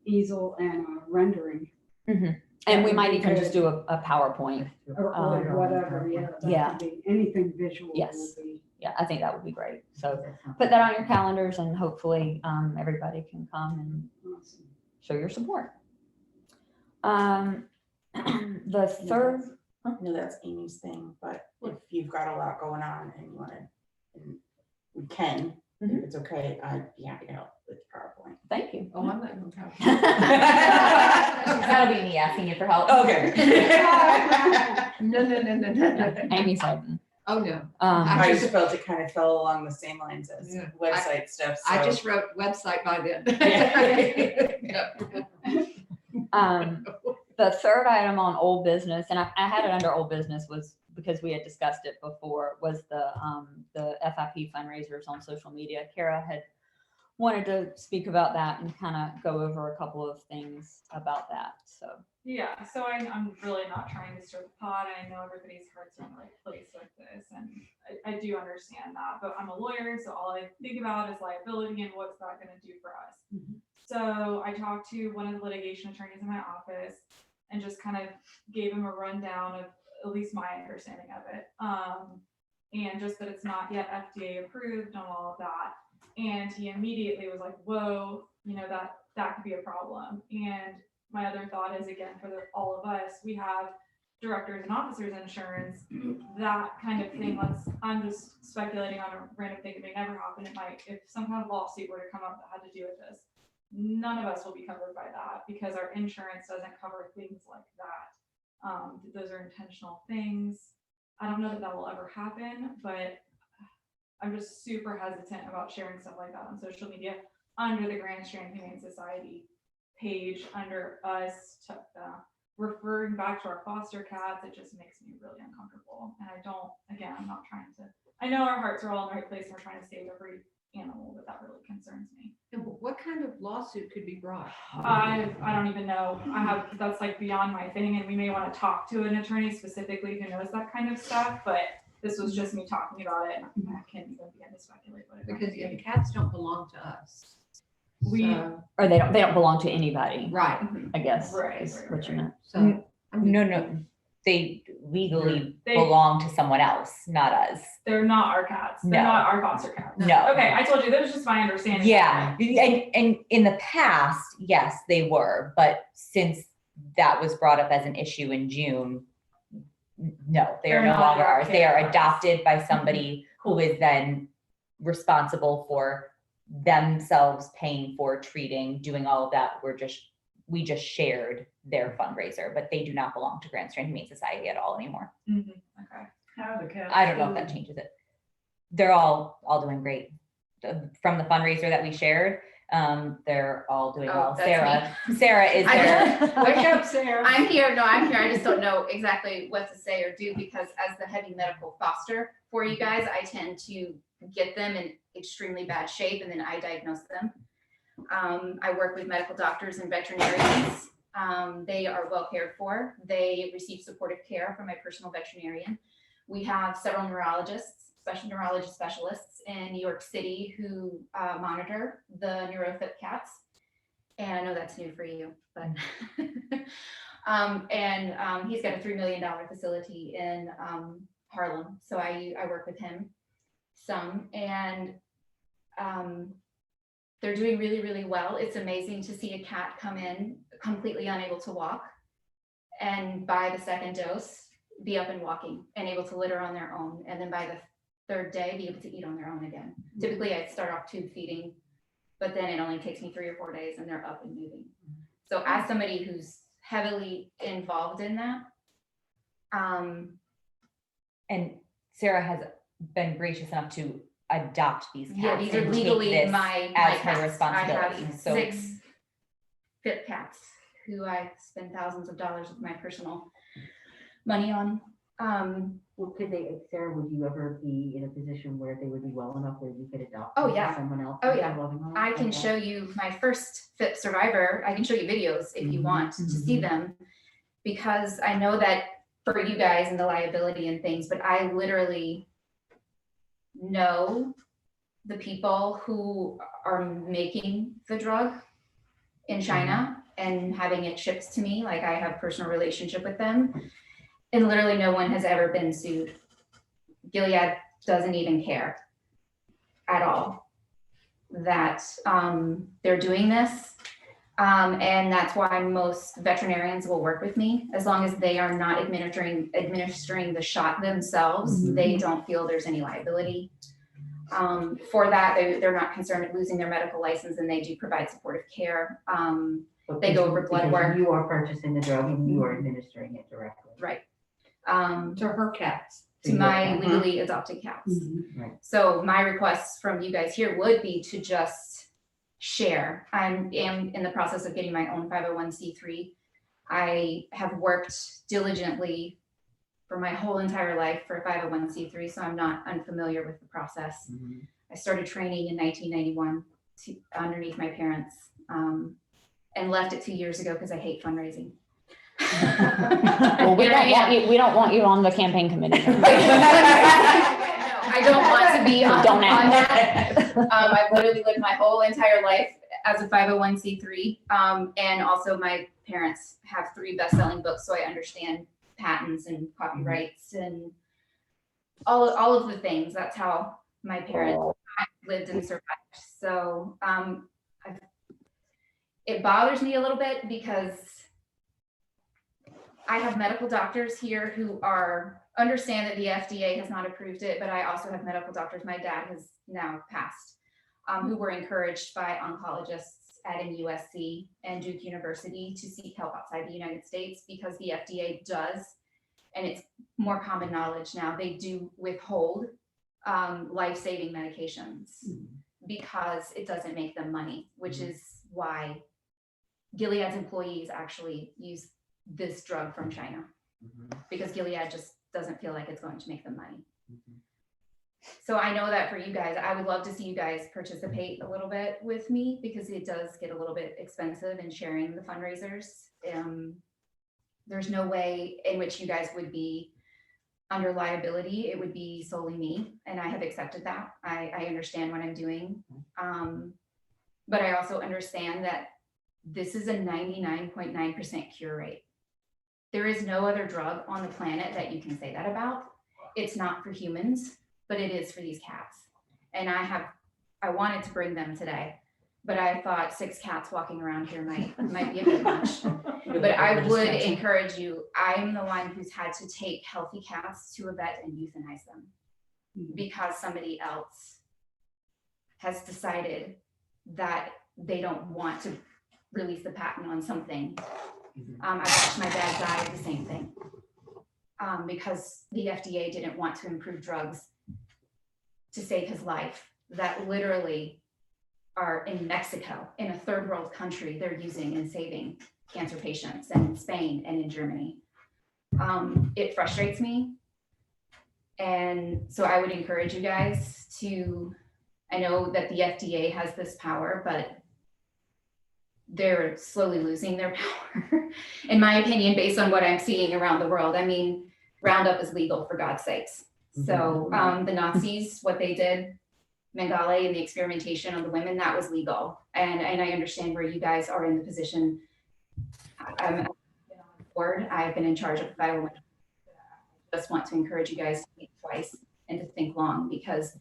easel and a rendering And that we would might be even just good. do a PowerPoint. or whatever, yeah. that Yeah. would be- Anything visual Yes. would be. Yeah, I think that would be great. So That sounds put that on your calendars, and hopefully everybody can come and Awesome. show your support. The third, I know that's Amy's thing, but if you've got a lot going on and you want to, and we can, if Mhm. it's okay, I'd be happy to help with PowerPoint. thank you. Oh, I'm not gonna talk. That'll be me asking you for help. Okay. No. Amy's helping. Oh, no. I just felt it kind of fell along the same lines as Yeah. website stuff. I so- just wrote website by then. The third item on old business, and I had it under old business, was because we had discussed it before, was the FIP fundraisers on social media. Kara had wanted to speak about that and kind of go over a couple of things about that. So Yeah, so I'm really not trying to stir the pot. I know everybody's hearts are in the right place with this, and I do understand that, but I'm a lawyer, so all I think about is liability and what's that gonna do for us. So I talked to one of the litigation attorneys in my office and just kind of gave him a rundown of at least my understanding of it. And just that it's not yet FDA approved and all of that. And he immediately was like, whoa, you know, that could be a problem. And my other thought is, again, for all of us, we have directors and officers insurance, that kind of thing. I'm just speculating on a random thing that may never happen. It might, if some kind of lawsuit were to come up that had to do with this, none of us will be covered by that because our insurance doesn't cover things like that. Those are intentional things. I don't know that will ever happen, but I'm just super hesitant about sharing stuff like that on social media under the Grand Strand Humane Society page, under us, referring back to our foster cats, it just makes me really uncomfortable. And I don't, again, I'm not trying to, I know our hearts are all in the right place and we're trying to save every animal, but that really concerns me. And what kind of lawsuit could be brought? I don't even know. That's like beyond my thing, and we may want to talk to an attorney specifically who knows that kind of stuff, but this was just me talking about it. And I can't even begin to speculate what it might Because be. the cats don't belong to us. We- So- Or they don't belong to anybody, Right, I guess, Right, is right, what you right. meant. so. No, they legally They- belong to someone else, not us. They're not our cats. They're No. not our foster cats. No. Okay, I told you, that was just my understanding. Yeah, and in the past, yes, they were, but since that was brought up as an issue in June, no, they are They're no not longer our ours. They are cats. adopted by somebody who is then responsible for themselves paying for treating, doing all of that. We just shared their fundraiser, but they do not belong to Grand Strand Humane Society at all anymore. Mhm, okay. How are the cats? I don't know if that doing? changes it. They're all doing great. From the fundraiser that we shared, they're all doing Oh, well. that's Sarah is I there. Wake up, Sarah. I'm here. No, I'm here. I just don't know exactly what to say or do because as the heavy medical foster for you guys, I tend to get them in extremely bad shape and then I diagnose them. I work with medical doctors and veterinarians. They are well cared for. They receive supportive care from my personal veterinarian. We have several neurologists, special neurology specialists in New York City who monitor the neurofit cats. And I know that's new for you, but he's got a $3 million facility in Harlem. So I work with him some and they're doing really, really well. It's amazing to see a cat come in completely unable to walk and by the second dose be up and walking and able to litter on their own. And then by the third day, be able to eat on their own again. Typically I'd start off tube feeding, but then it only takes me 3 or 4 days and they're up and moving. So as somebody who's heavily involved in that, And Sarah has been gracious enough to adopt these cats. yeah, these are and take legally this my as her cats. I responsibility. have So 6 fit cats who I spend thousands of dollars of my personal money on. Well, could they, Sarah, would you ever be in a position where they would be well enough where you could adopt Oh, them to yeah. someone else? Oh, and yeah. be loving on them? I can Okay. show you my first fit survivor. I can show you videos if you want to see them. Because I know that for you guys and the liability and things, but I literally know the people who are making the drug in China and having it shipped to me. Like I have personal relationship with them. And literally no one has ever been sued. Gilead doesn't even care at all that they're doing this. And that's why most veterinarians will work with me as long as they are not administering the shot themselves. They don't feel there's any liability. For that, they're not concerned with losing their medical license and they do provide supportive care. But they go over blood because work. You are purchasing the drug and you are administering it directly. Right. To her cats. To my legally adopted cats. Right. So my request from you guys here would be to just share. I am in the process of getting my own 501c3. I have worked diligently for my whole entire life for a 501c3, so I'm not unfamiliar with the process. I started training in 1991 underneath my parents and left it 2 years ago because I hate fundraising. Well, we don't want you on the campaign committee. No, I don't want to be on Don't that. I've literally lived my whole entire life as a 501c3. And also my parents have 3 best-selling books, so I understand patents and copyrights and all of the things. That's how my parents lived and survived. So it bothers me a little bit because I have medical doctors here who understand that the FDA has not approved it, but I also have medical doctors, my dad has now passed, who were encouraged by oncologists at USC and Duke University to seek help outside the United States because the FDA does, and it's more common knowledge now, they do withhold life-saving medications because it doesn't make them money, which is why Gilead's employees actually use this drug from China, because Gilead just doesn't feel like it's going to make them money. So I know that for you guys, I would love to see you guys participate a little bit with me, because it does get a little bit expensive in sharing the fundraisers. There's no way in which you guys would be under liability. It would be solely me, and I have accepted that. I understand what I'm doing. But I also understand that this is a 99.9% cure rate. There is no other drug on the planet that you can say that about. It's not for humans, but it is for these cats. And I wanted to bring them today, but I thought 6 cats walking around here might be a bit much. But I would encourage you, I'm the one who's had to take healthy cats to a vet and euthanize them because somebody else has decided that they don't want to release the patent on something. I watched my dad die of the same thing because the FDA didn't want to improve drugs to save his life that literally are in Mexico, in a third world country, they're using and saving cancer patients, and in Spain and in Germany. It frustrates me. And so I would encourage you guys to, I know that the FDA has this power, but they're slowly losing their power, in my opinion, based on what I'm seeing around the world. I mean, Roundup is legal, for God's sakes. So the Nazis, what they did, Mengele and the experimentation on the women, that was legal. And I understand where you guys are in the position. I'm on the board. I've been in charge of 501. I just want to encourage you guys to think twice and to think long, because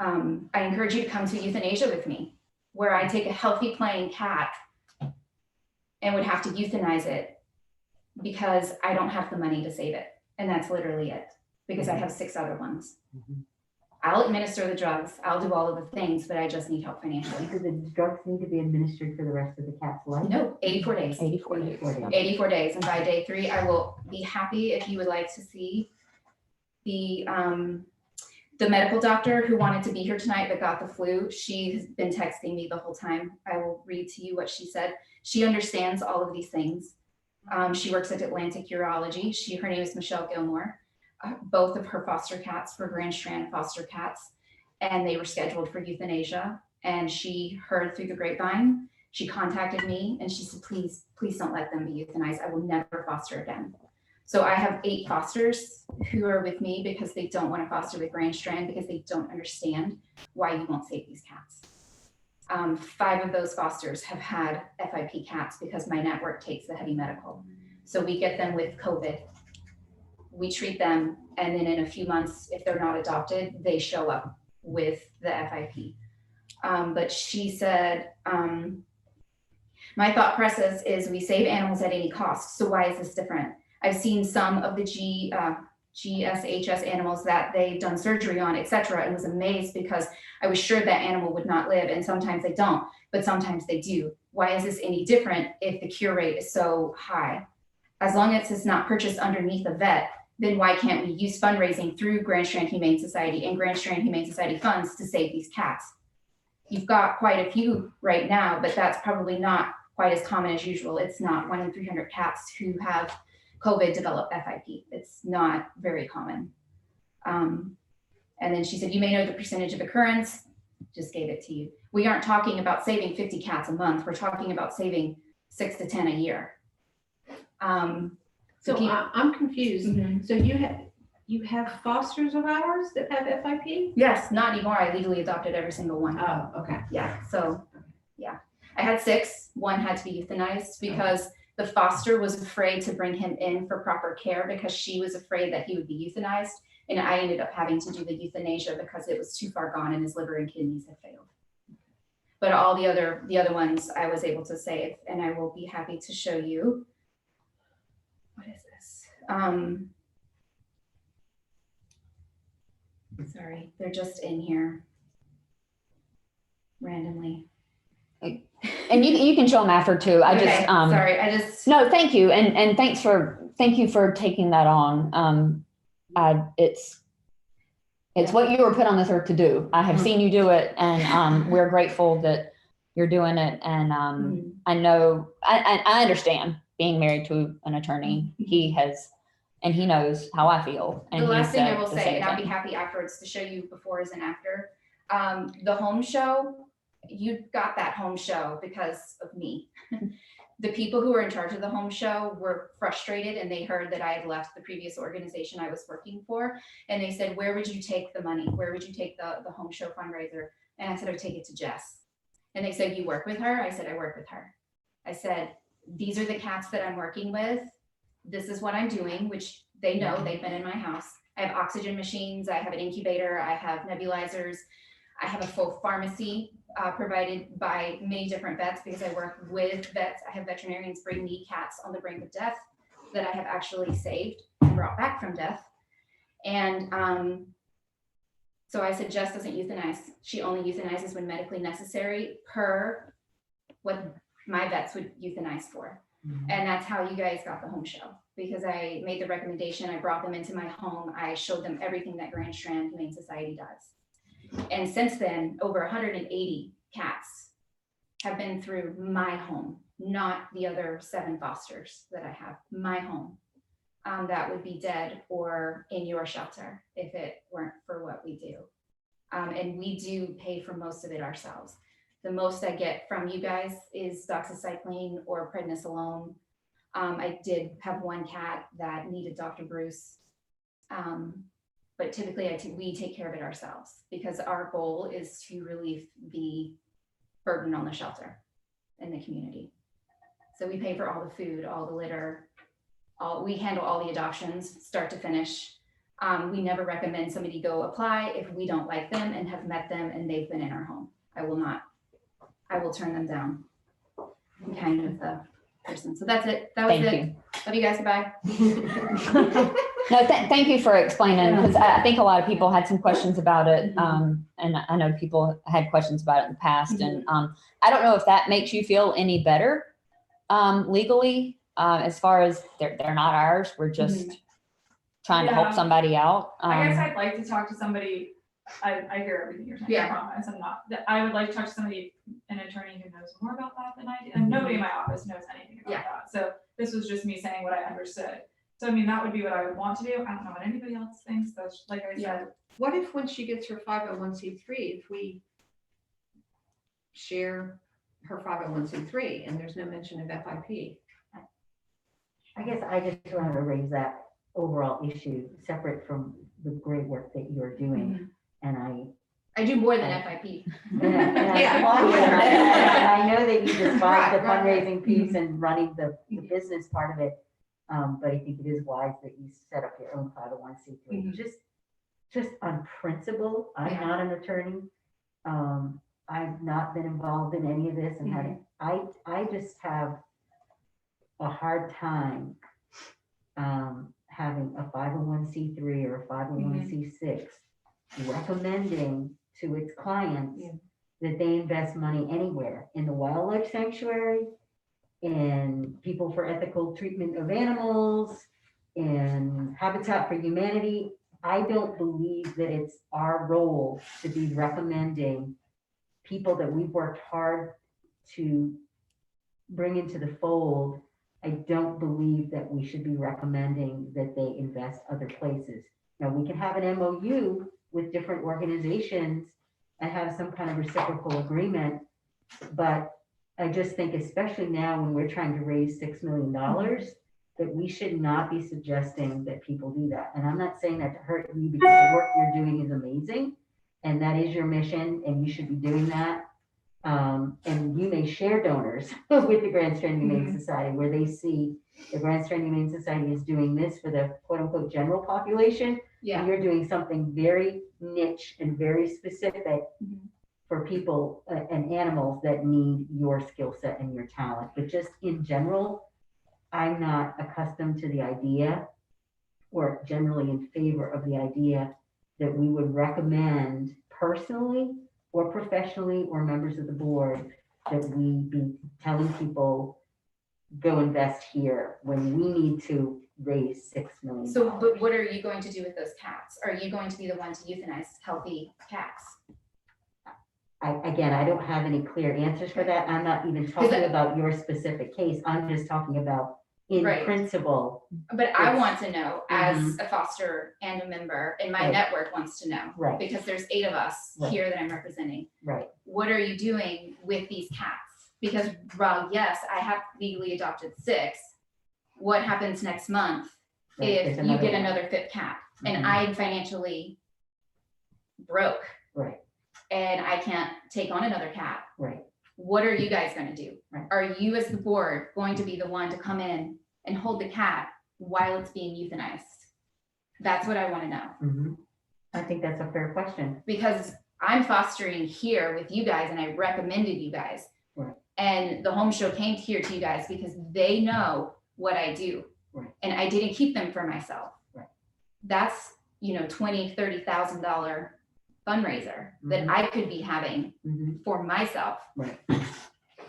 I encourage you to come to euthanasia with me, where I take a healthy playing cat and would have to euthanize it because I don't have the money to save it. And that's literally it, because I have 6 other ones. I'll administer the drugs, I'll do all of the things, but I just need help financially. Do the drugs need to be administered for the rest of the cat's life? No, 84 days. 84 days. 84 days. And by day 3, I will be happy if you would like to see the medical doctor who wanted to be here tonight but got the flu. She's been texting me the whole time. I will read to you what she said. She understands all of these things. She works at Atlantic Urology. Her name is Michelle Gilmore. Both of her foster cats were Grand Strand foster cats, and they were scheduled for euthanasia. And she heard through the grapevine. She contacted me and she said, please don't let them be euthanized. I will never foster again. So I have 8 fosters who are with me because they don't want to foster with Grand Strand, because they don't understand why you won't save these cats. 5 of those fosters have had FIP cats because my network takes the heavy medical. So we get them with COVID. We treat them, and then in a few months, if they're not adopted, they show up with the FIP. But she said, my thought process is we save animals at any cost. So why is this different? I've seen some of the GSHS animals that they've done surgery on, etc., and was amazed because I was sure that animal would not live, and sometimes they don't, but sometimes they do. Why is this any different if the cure rate is so high? As long as it's not purchased underneath a vet, then why can't we use fundraising through Grand Strand Humane Society and Grand Strand Humane Society funds to save these cats? You've got quite a few right now, but that's probably not quite as common as usual. It's not 1 in 300 cats who have COVID develop FIP. It's not very common. And then she said, you may know the percentage of occurrence, just gave it to you. We aren't talking about saving 50 cats a month. We're talking about saving 6 to 10 a year. So I'm confused. So you have fosters of ours that have FIP? Yes, not anymore. I legally adopted every single one. Oh, okay. Yeah, so, yeah. I had 6. 1 had to be euthanized because the foster was afraid to bring him in for proper care because she was afraid that he would be euthanized. And I ended up having to do the euthanasia because it was too far gone and his liver and kidneys had failed. But all the other ones I was able to save, and I will be happy to show you. What is this? Sorry, they're just in here randomly. And you can show them after too. No, thank you. And thank you for taking that on. It's what you were put on this earth to do. I have seen you do it, and we're grateful that you're doing it. And I know, I understand being married to an attorney, he has, and he knows how I feel. And The he last thing I said will the say, same and I'll be thing. happy afterwards to show you befores and after. The home show, you got that home show because of me. The people who were in charge of the home show were frustrated, and they heard that I had left the previous organization I was working for. And they said, where would you take the money? Where would you take the home show fundraiser? And I said, I would take it to Jess. And they said, you work with her? I said, I work with her. I said, these are the cats that I'm working with. This is what I'm doing, which they know, they've been in my house. I have oxygen machines, I have an incubator, I have nebulizers. I have a full pharmacy provided by many different vets because I work with vets. I have veterinarians bring me cats on the brink of death that I have actually saved and brought back from death. And so I said, Jess doesn't euthanize. She only euthanizes when medically necessary per what my vets would euthanize for. And that's how you guys got the home show, because I made the recommendation. I brought them into my home. I showed them everything that Grand Strand Humane Society does. And since then, over 180 cats have been through my home, not the other 7 fosters that I have, my home, that would be dead or in your shelter if it weren't for what we do. And we do pay for most of it ourselves. The most I get from you guys is doxycycline or prednisolone. I did have one cat that needed Dr. Bruce. But typically we take care of it ourselves because our goal is to relieve the burden on the shelter and the community. So we pay for all the food, all the litter, we handle all the adoptions, start to finish. We never recommend somebody go apply if we don't like them and have met them and they've been in our home. I will turn them down. I'm kind of the person. So that's it. That was Thank it. you. Love you guys. Goodbye. No, thank you for explaining, because I think a lot of people had some questions about it. And I know people had questions about it in the past. And I don't know if that makes you feel any better legally, as far as they're not ours. We're just trying to help Yeah. somebody out. I guess I'd like to talk to somebody. I hear everything you're saying. Yeah. I promise. I'm not. I would like to talk to somebody, an attorney who knows more about that than I do. And nobody in my office knows anything about that. So this was just me saying what I understood. So I mean, that would be what I would want to do. I don't know what anybody else thinks. So like I said, What if when she gets her 501c3, if we share her 501c3 and there's no mention of FIP? I guess I just wanted to raise that overall issue separate from the great work that you're doing. And I do more than FIP. I know that you despise the Right. fundraising piece and running the business part of it. But I think it is wise that you set up your own 501c3. Just on principle, I'm not an attorney. I've not been involved in any of this and I just have a hard time having a 501c3 or a 501c6 recommending to its clients that they invest money anywhere in the wildlife sanctuary, in people for ethical treatment of animals, in Habitat for Humanity. I don't believe that it's our role to be recommending people that we've worked hard to bring into the fold. I don't believe that we should be recommending that they invest other places. Now, we can have an MOU with different organizations and have some kind of reciprocal agreement, but I just think, especially now when we're trying to raise $6 million, that we should not be suggesting that people do that. And I'm not saying that to hurt you, because the work you're doing is amazing and that is your mission and you should be doing that. And you may share donors with the Grand Strand Humane Society, where they see the Grand Strand Humane Society is doing this for the quote unquote general population. And you're doing something very niche and very specific for people and animals that need your skill set and your talent. But just in general, I'm not accustomed to the idea, or generally in favor of the idea, that we would recommend personally or professionally or members of the board that we be telling people go invest here when we need to raise $6 million. So, but what are you going to do with those cats? Are you going to be the one to euthanize healthy cats? I don't have any clear answers for that. I'm not even talking about your specific case. I'm just talking about in Right. principle, But I It's- want to know, as a foster and a member, and my Right. network wants to know. Right. Because there's 8 of us Right. here that I'm representing. right, What are you doing with these cats? Because while, yes, I have legally adopted 6, what happens next month right, if there's you get one. another 5th cat? And Mhm. I'm financially broke Right, and I can't take on another cat. right, What are you guys gonna do? Right. Are you as the board going to be the one to come in and hold the cat while it's being euthanized? That's what I wanna know, mhm. I think that's a fair question. because I'm fostering here with you guys and I recommended you guys. Right. And the home show came here to you guys because they know what I do. Right. And I didn't keep them for myself. Right. That's, $20,000-$30,000 fundraiser that Mhm. I could be having Mhm. for myself. Right.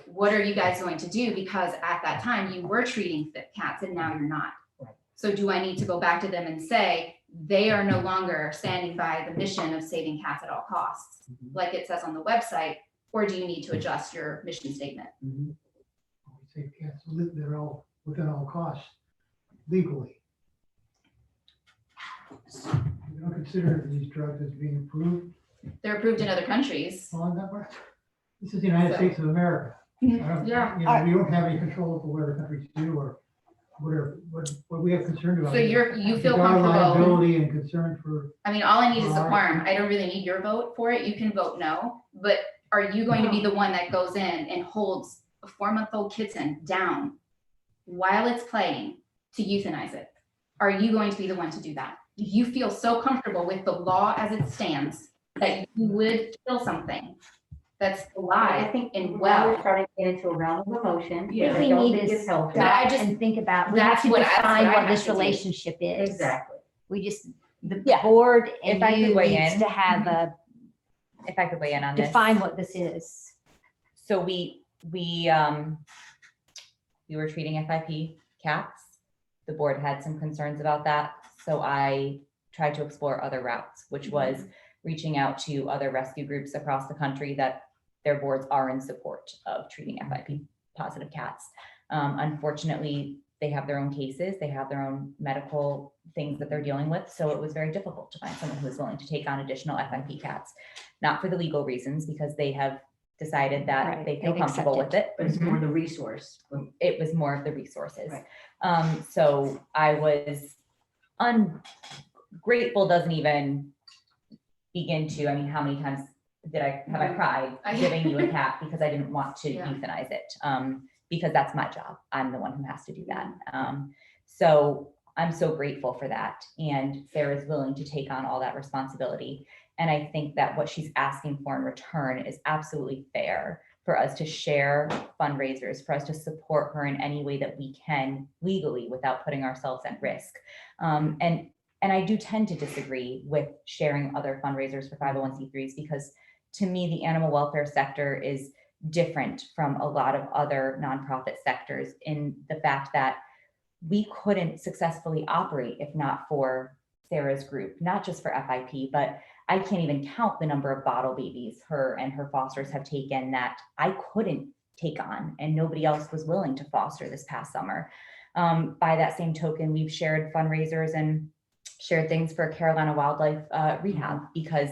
What are you guys going to do? Because at that time you were treating fit cats and now you're not. Right. So do I need to go back to them and say, they are no longer standing by the mission of saving cats at all costs, Mhm. like it says on the website, or do you need to adjust your mission statement? Mhm. We say cats, they're all within all costs legally. You don't consider these drugs as being approved They're approved in other countries. on that part? This is the United So- States of America. I don't- Yeah. We don't have any control over what other countries do or whatever, what we have concern about. So you feel is our comfortable. liability and concern for, I mean, all I need is a Alright. quorum. I don't really need your vote for it. You can vote no, but are you going to be the one that goes in and holds a 4-month-old kitten down while it's playing to euthanize it? Are you going to be the one to do that? Do you feel so comfortable with the law as it stands that you would kill something that's I alive think and now well? we're starting to get into a realm of emotion. Yeah. which We I don't need think to is healthy. But I stop just- and think about, we have that's to what define I what have this to do. relationship is. Exactly. We just, the Yeah. board If I and could you weigh needs in. to have a, If I could weigh in on this. define what this is. So we were treating FIP cats. The board had some concerns about that. So I tried to explore other routes, which was reaching out to other rescue groups across the country that their boards are in support of treating FIP positive cats. Unfortunately, they have their own cases. They have their own medical things that they're dealing with. So it was very difficult to find someone who was willing to take on additional FIP cats, not for the legal reasons, because they have decided that Right, they feel they've comfortable with accepted. it. But it's more the resource. It was more of the resources. Right. So I was ungrateful, doesn't even begin to, I mean, how many times have I cried giving you a cat because I didn't want to Yeah. euthanize it? Because that's my job. I'm the one who has to do that. So I'm so grateful for that. And Sarah's willing to take on all that responsibility. And I think that what she's asking for in return is absolutely fair for us to share fundraisers, for us to support her in any way that we can legally without putting ourselves at risk. And I do tend to disagree with sharing other fundraisers for 501c3s because to me, the animal welfare sector is different from a lot of other nonprofit sectors in the fact that we couldn't successfully operate if not for Sarah's group, not just for FIP, but I can't even count the number of bottle babies her and her fosters have taken that I couldn't take on and nobody else was willing to foster this past summer. By that same token, we've shared fundraisers and shared things for Carolina Wildlife Rehab because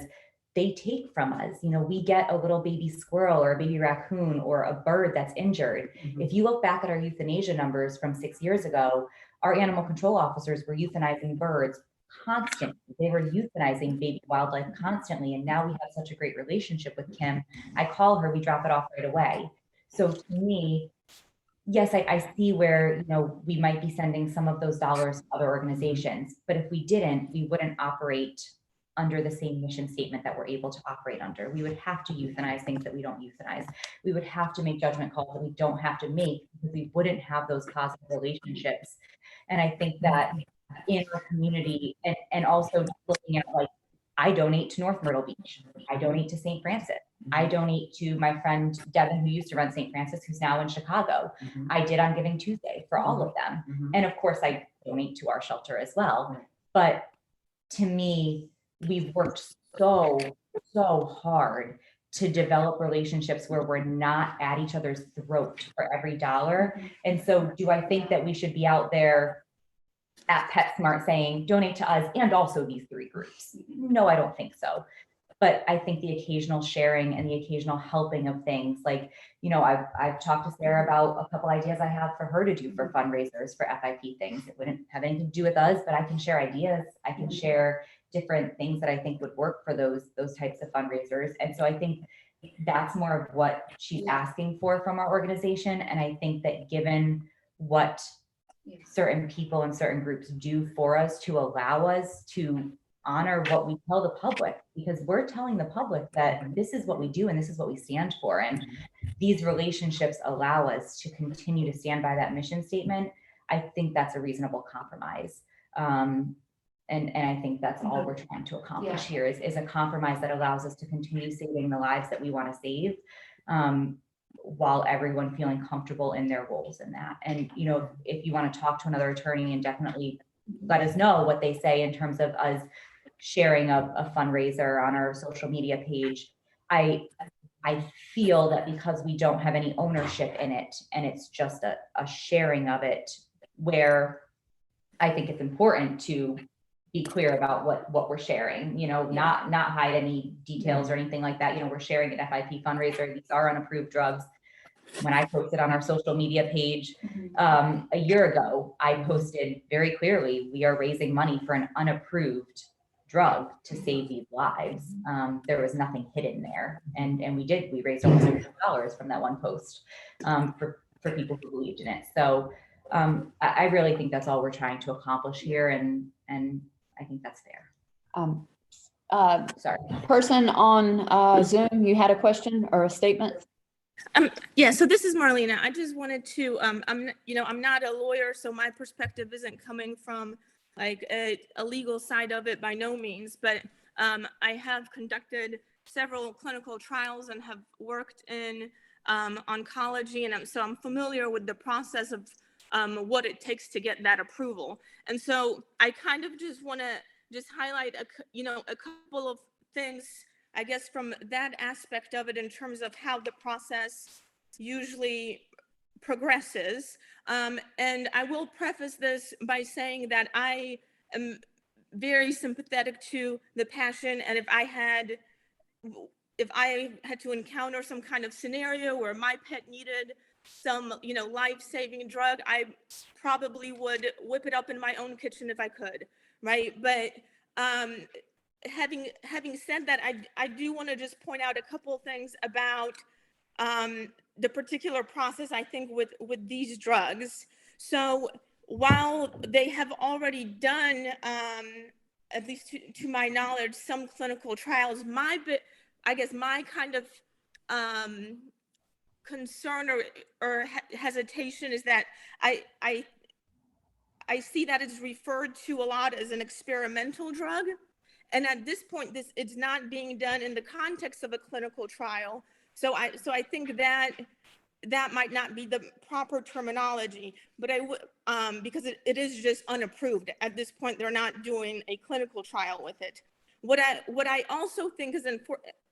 they take from us. You know, we get a little baby squirrel or a baby raccoon or a bird that's injured. If you look back at our euthanasia numbers from 6 years ago, our animal control officers were euthanizing birds constantly. They were euthanizing baby wildlife constantly. And now we have such a great relationship with Kim. I call her, we drop it off right away. So to me, yes, I see where, you know, we might be sending some of those dollars to other organizations, but if we didn't, we wouldn't operate under the same mission statement that we're able to operate under. We would have to euthanize things that we don't euthanize. We would have to make judgment calls that we don't have to make because we wouldn't have those positive relationships. And I think that in our community and also looking at like, I donate to North Myrtle Beach. I donate to St. Francis. I donate to my friend Devin, who used to run St. Francis, who's now in Chicago. I did on Giving Tuesday for all of them. And of course, I donate to our shelter as well. But to me, we've worked so hard to develop relationships where we're not at each other's throat for every dollar. And so do I think that we should be out there at PetSmart saying, donate to us and also these 3 groups? No, I don't think so. But I think the occasional sharing and the occasional helping of things, like, you know, I've talked to Sarah about a couple ideas I have for her to do for fundraisers for FIP things. It wouldn't have anything to do with us, but I can share ideas. I can share different things that I think would work for those types of fundraisers. And so I think that's more of what she's asking for from our organization. And I think that given what certain people and certain groups do for us to allow us to honor what we tell the public, because we're telling the public that this is what we do and this is what we stand for. And these relationships allow us to continue to stand by that mission statement. I think that's a reasonable compromise. And I think that's all we're trying to accomplish here is a compromise that allows us to continue saving the lives that we want to save, while everyone feeling comfortable in their roles in that. And, you know, if you want to talk to another attorney, and definitely let us know what they say in terms of us sharing a fundraiser on our social media page. I feel that because we don't have any ownership in it and it's just a sharing of it, where I think it's important to be clear about what we're sharing, you know, not hide any details or anything like that. You know, we're sharing an FIP fundraiser. These are unapproved drugs. When I posted on our social media page a year ago, I posted very clearly, we are raising money for an unapproved drug to save these lives. There was nothing hidden there. And we raised almost $1 million from that one post for people who believed in it. So I really think that's all we're trying to accomplish here. And I think that's fair. Sorry. Person on Zoom, you had a question or a statement? Yeah, so this is Marlena. I just wanted to, I'm not a lawyer, so my perspective isn't coming from like a legal side of it by no means, but I have conducted several clinical trials and have worked in oncology, and so I'm familiar with the process of what it takes to get that approval. And so I kind of just want to just highlight a couple of things, I guess, from that aspect of it in terms of how the process usually progresses. And I will preface this by saying that I am very sympathetic to the passion, and if I had to encounter some kind of scenario where my pet needed some, life-saving drug, I probably would whip it up in my own kitchen if I could, right? But having said that, I do want to just point out a couple of things about the particular process, I think, with these drugs. So while they have already done, at least to my knowledge, some clinical trials, my kind of concern or hesitation is that I see that it's referred to a lot as an experimental drug. And at this point, it's not being done in the context of a clinical trial. So I think that might not be the proper terminology, but because it is just unapproved. At this point, they're not doing a clinical trial with it. What I also think is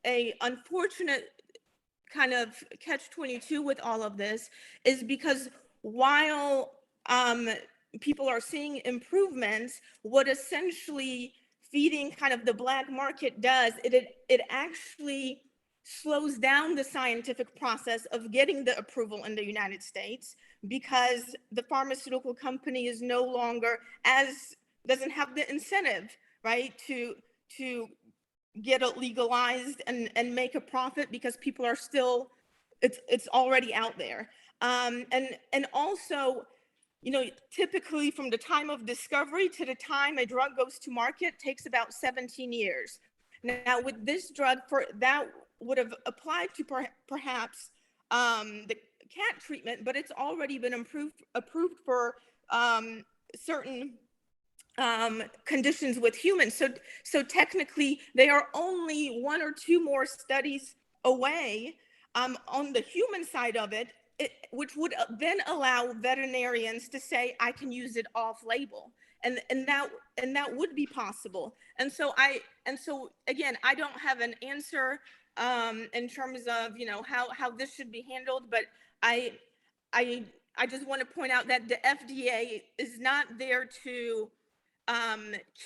a unfortunate kind of catch-22 with all of this is because while people are seeing improvements, what essentially feeding kind of the black market does, it actually slows down the scientific process of getting the approval in the United States, because the pharmaceutical company is no longer doesn't have the incentive, right, to get it legalized and make a profit, because people are still, it's already out there. And also, typically from the time of discovery to the time a drug goes to market takes about 17 years. Now with this drug, that would have applied to perhaps the cat treatment, but it's already been approved for certain conditions with humans. So technically they are only 1 or 2 more studies away on the human side of it, which would then allow veterinarians to say, I can use it off label. And that would be possible. And so again, I don't have an answer in terms of, you know, how this should be handled, but I just want to point out that the FDA is not there to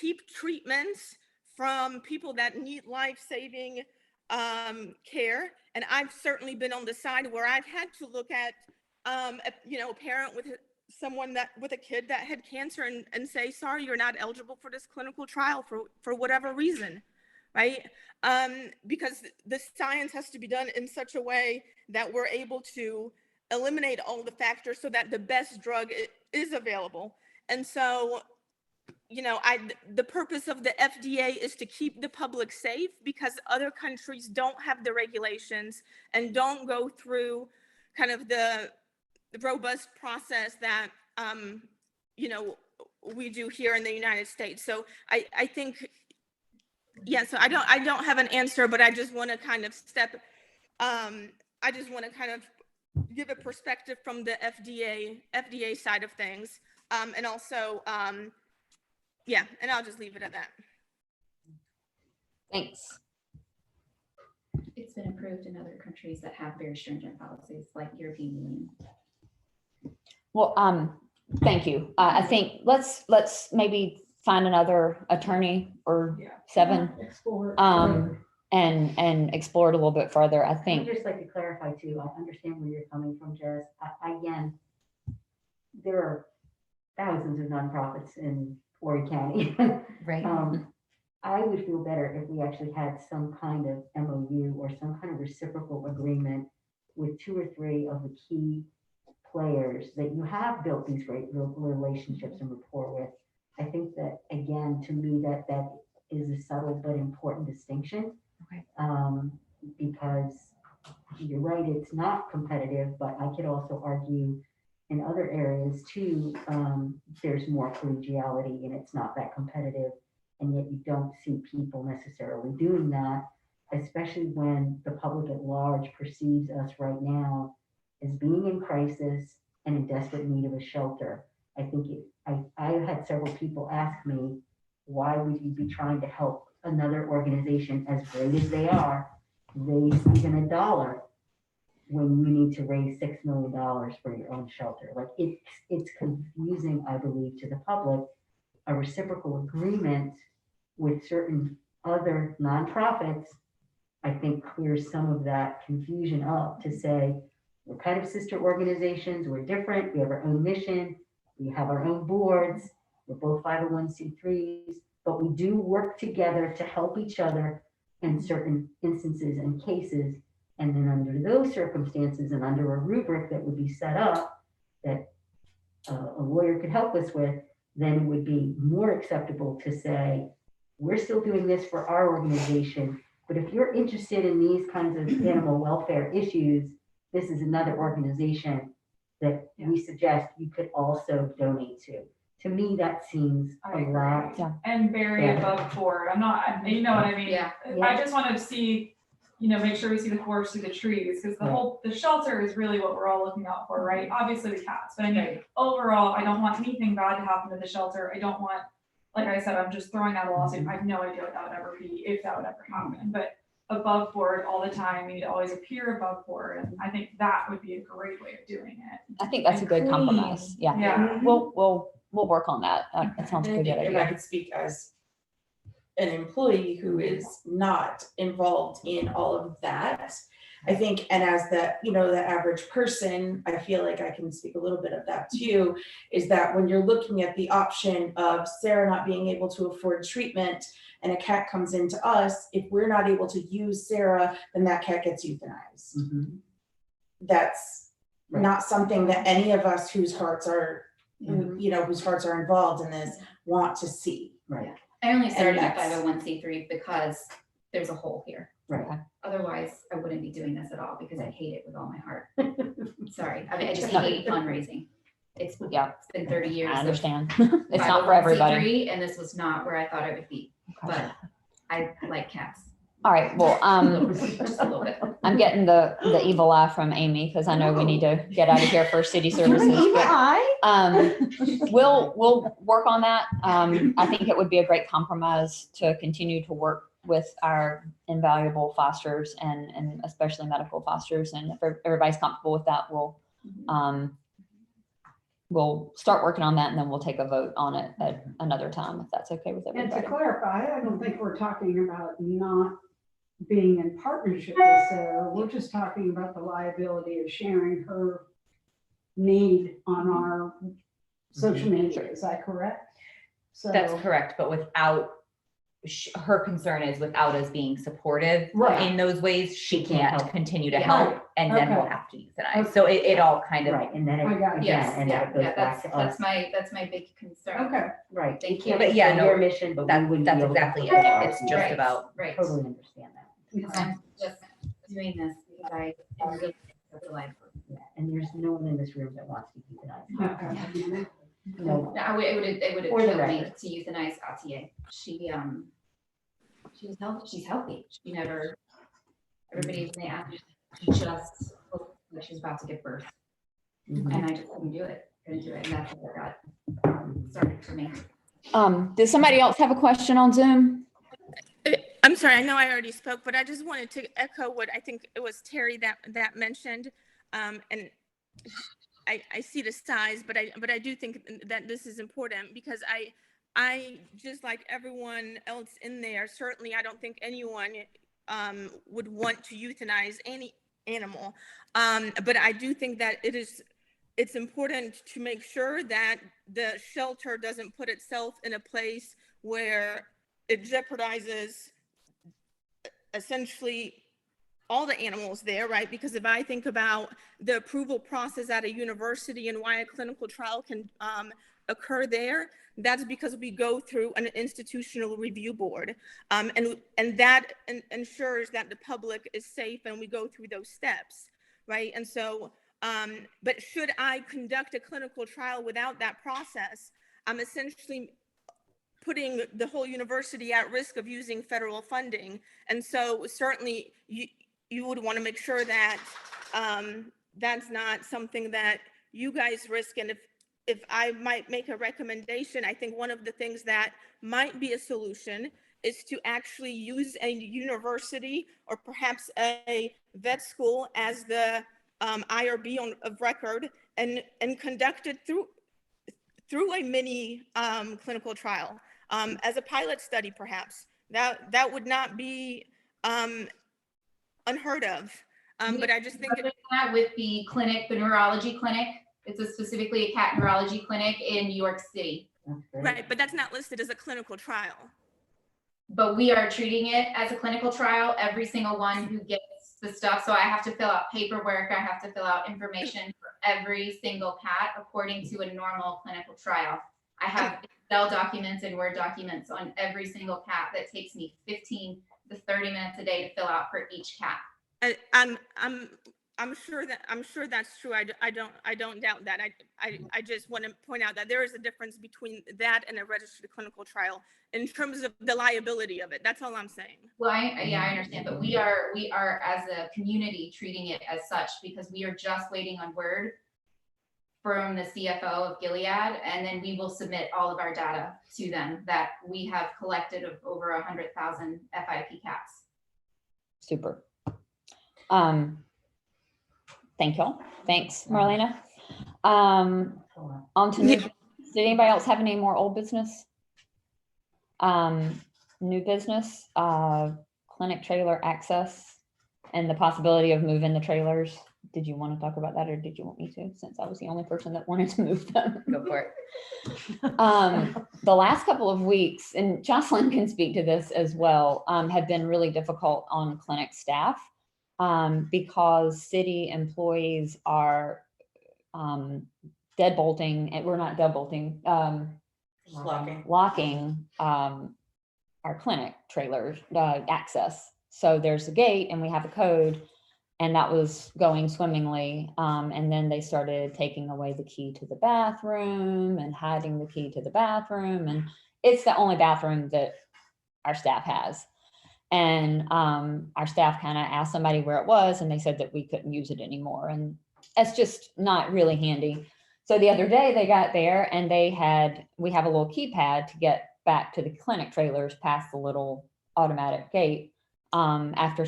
keep treatments from people that need life-saving care. And I've certainly been on the side where I've had to look at, you know, a parent with someone with a kid that had cancer and say, sorry, you're not eligible for this clinical trial for whatever reason, right? Because the science has to be done in such a way that we're able to eliminate all the factors so that the best drug is available. And so, you know, the purpose of the FDA is to keep the public safe, because other countries don't have the regulations and don't go through kind of the robust process that, you know, we do here in the United States. So I think, yeah, so I don't have an answer, but I just want to kind of give a perspective from the FDA side of things. And also, yeah, and I'll just leave it at that. Thanks. It's been approved in other countries that have very stringent policies, like European Union. Well, thank you. I think let's maybe find another attorney or seven, Explore. and explore it a little bit further. I I'd think. just like to clarify too, I understand where you're coming from, Jess. Again, there are thousands of nonprofits in Horry County. Right. I would feel better if we actually had some kind of MOU or some kind of reciprocal agreement with 2 or 3 of the key players that you have built these great relationships and rapport with. I think that, again, to me, that is a subtle but important distinction. Okay. Because you're right, it's not competitive, but I could also argue in other areas too, there's more collegiality and it's not that competitive. And yet you don't see people necessarily doing that, especially when the public at large perceives us right now as being in crisis and in desperate need of a shelter. I think I had several people ask me, why would you be trying to help another organization as great as they are raise even $1 when you need to raise $6 million for your own shelter? Like it's confusing, I believe, to the public. A reciprocal agreement with certain other nonprofits, I think, clears some of that confusion up to say, we're kind of sister organizations, we're different, we have our own mission, we have our own boards, we're both 501c3s, but we do work together to help each other in certain instances and cases. And then under those circumstances and under a rubric that would be set up that a lawyer could help us with, then it would be more acceptable to say, we're still doing this for our organization, but if you're interested in these kinds of animal welfare issues, this is another organization that we suggest you could also donate to. To me, that seems I a agree. lot. And very Yeah. above board. I'm not, you know what I mean? Yeah. I just wanted to see, you know, make sure we see the forest through the trees, because the shelter is really what we're all looking out for, right? Obviously the cats, but I mean, overall, I don't want anything bad to happen to the shelter. I don't want, like I said, I'm just throwing out a lawsuit. I have no idea what that would ever be, if that would ever happen, but above board all the time, you need to always appear above board. And I think that would be a great way of doing it. I think that's a good clean. compromise. Yeah. Yeah. We'll work on that. That sounds And I good. think if I could speak as an employee who is not involved in all of that, I think, and as the, you know, the average person, I feel like I can speak a little bit of that too, is that when you're looking at the option of Sarah not being able to afford treatment and a cat comes into us, if we're not able to use Sarah, then that cat gets euthanized. That's not something that any of us whose hearts are, you know, whose hearts are involved in this want to see. Right. I only started a that's- 501c3 because there's a hole here. Right. Otherwise, I wouldn't be doing this at all because I hate it with all my heart. Sorry. I mean, I just hate fundraising. It's been 30 years. I of understand. It's not for everybody. 501c3, and this was not where I thought I would be, but I like cats. All right. Well, Just a little bit. I'm getting the evil eye from Amy because I know we need to get out of here for city services. But, we'll work on that. I think it would be a great compromise to continue to work with our invaluable fosters and especially medical fosters. And if everybody's comfortable with that, we'll start working on that, and then we'll take a vote on it at another time, if that's okay with And to everybody. clarify, I don't think we're talking about not being in partnership with Sarah. We're just talking about the liability of sharing her need on our social media. Is that correct? So That's correct, but without, her concern is without us being supportive Right. in those ways, she can't can't help. continue to Yeah. help, and then we'll Okay. have to euthanize. So it all kind of, Right, and then I got it, it. yeah, Yes, and then it goes yeah, back to us. that's my big concern. Okay. Right. Thank You you. can't But yeah, fulfill no, your mission, but we wouldn't be that's able to exactly it. fulfill ours. It's just Right. about, Right. Totally understand that. Because I'm just doing this because I am really life. Yeah, and there's no one in this room that wants to euthanize. Okay. No. It would have For the killed me record. to euthanize Gautier. She's healthy. She never, everybody's may ask, she just looked like she's about to give birth. Mhm. And I just couldn't do it. And that's what got started for me. Does somebody else have a question on Zoom? I'm sorry, I know I already spoke, but I just wanted to echo what I think it was Terry that mentioned. And I see the size, but I do think that this is important because I just like everyone else in there, certainly I don't think anyone would want to euthanize any animal. But I do think that it's important to make sure that the shelter doesn't put itself in a place where it jeopardizes essentially all the animals there, right? Because if I think about the approval process at a university and why a clinical trial can occur there, that's because we go through an institutional review board. And that ensures that the public is safe and we go through those steps, right? And so, but should I conduct a clinical trial without that process, I'm essentially putting the whole university at risk of using federal funding. And so certainly you would want to make sure that that's not something that you guys risk. And if I might make a recommendation, I think one of the things that might be a solution is to actually use a university or perhaps a vet school as the IRB of record and conduct it through a mini clinical trial as a pilot study, perhaps. That would not be unheard of. But I just think that with the clinic, the neurology clinic, it's specifically a cat neurology clinic in New York City. right, but that's not listed as a clinical trial. But we are treating it as a clinical trial, every single one who gets the stuff. So I have to fill out paperwork. I have to fill out information for every single cat according to a normal clinical trial. I have Excel documents and Word documents on every single cat that takes me 15 to 30 minutes a day to fill out for each cat. I'm sure that's true. I don't doubt that. I just want to point out that there is a difference between that and a registered clinical trial in terms of the liability of it. That's all I'm saying. Well, I understand, but we are as a community treating it as such because we are just waiting on word from the CFO of Gilead, and then we will submit all of our data to them that we have collected of over 100,000 FIP cats. Super. Thank y'all. Thanks, Marlena. On to new business. Did anybody else have any more old business? New business, clinic trailer access and the possibility of moving the trailers. Did you want to talk about that or did you want me to, since I was the only person that wanted to move them? go for it. The last couple of weeks, and Jocelyn can speak to this as well, have been really difficult on clinic staff because city employees are deadbolting, and we're not deadbolting, locking our clinic trailers access. So there's a gate and we have a code, and that was going swimmingly. And then they started taking away the key to the bathroom and hiding the key to the bathroom. And it's the only bathroom that our staff has. And our staff kind of asked somebody where it was, and they said that we couldn't use it anymore. And that's just not really handy. So the other day they got there and we have a little keypad to get back to the clinic trailers past the little automatic gate. After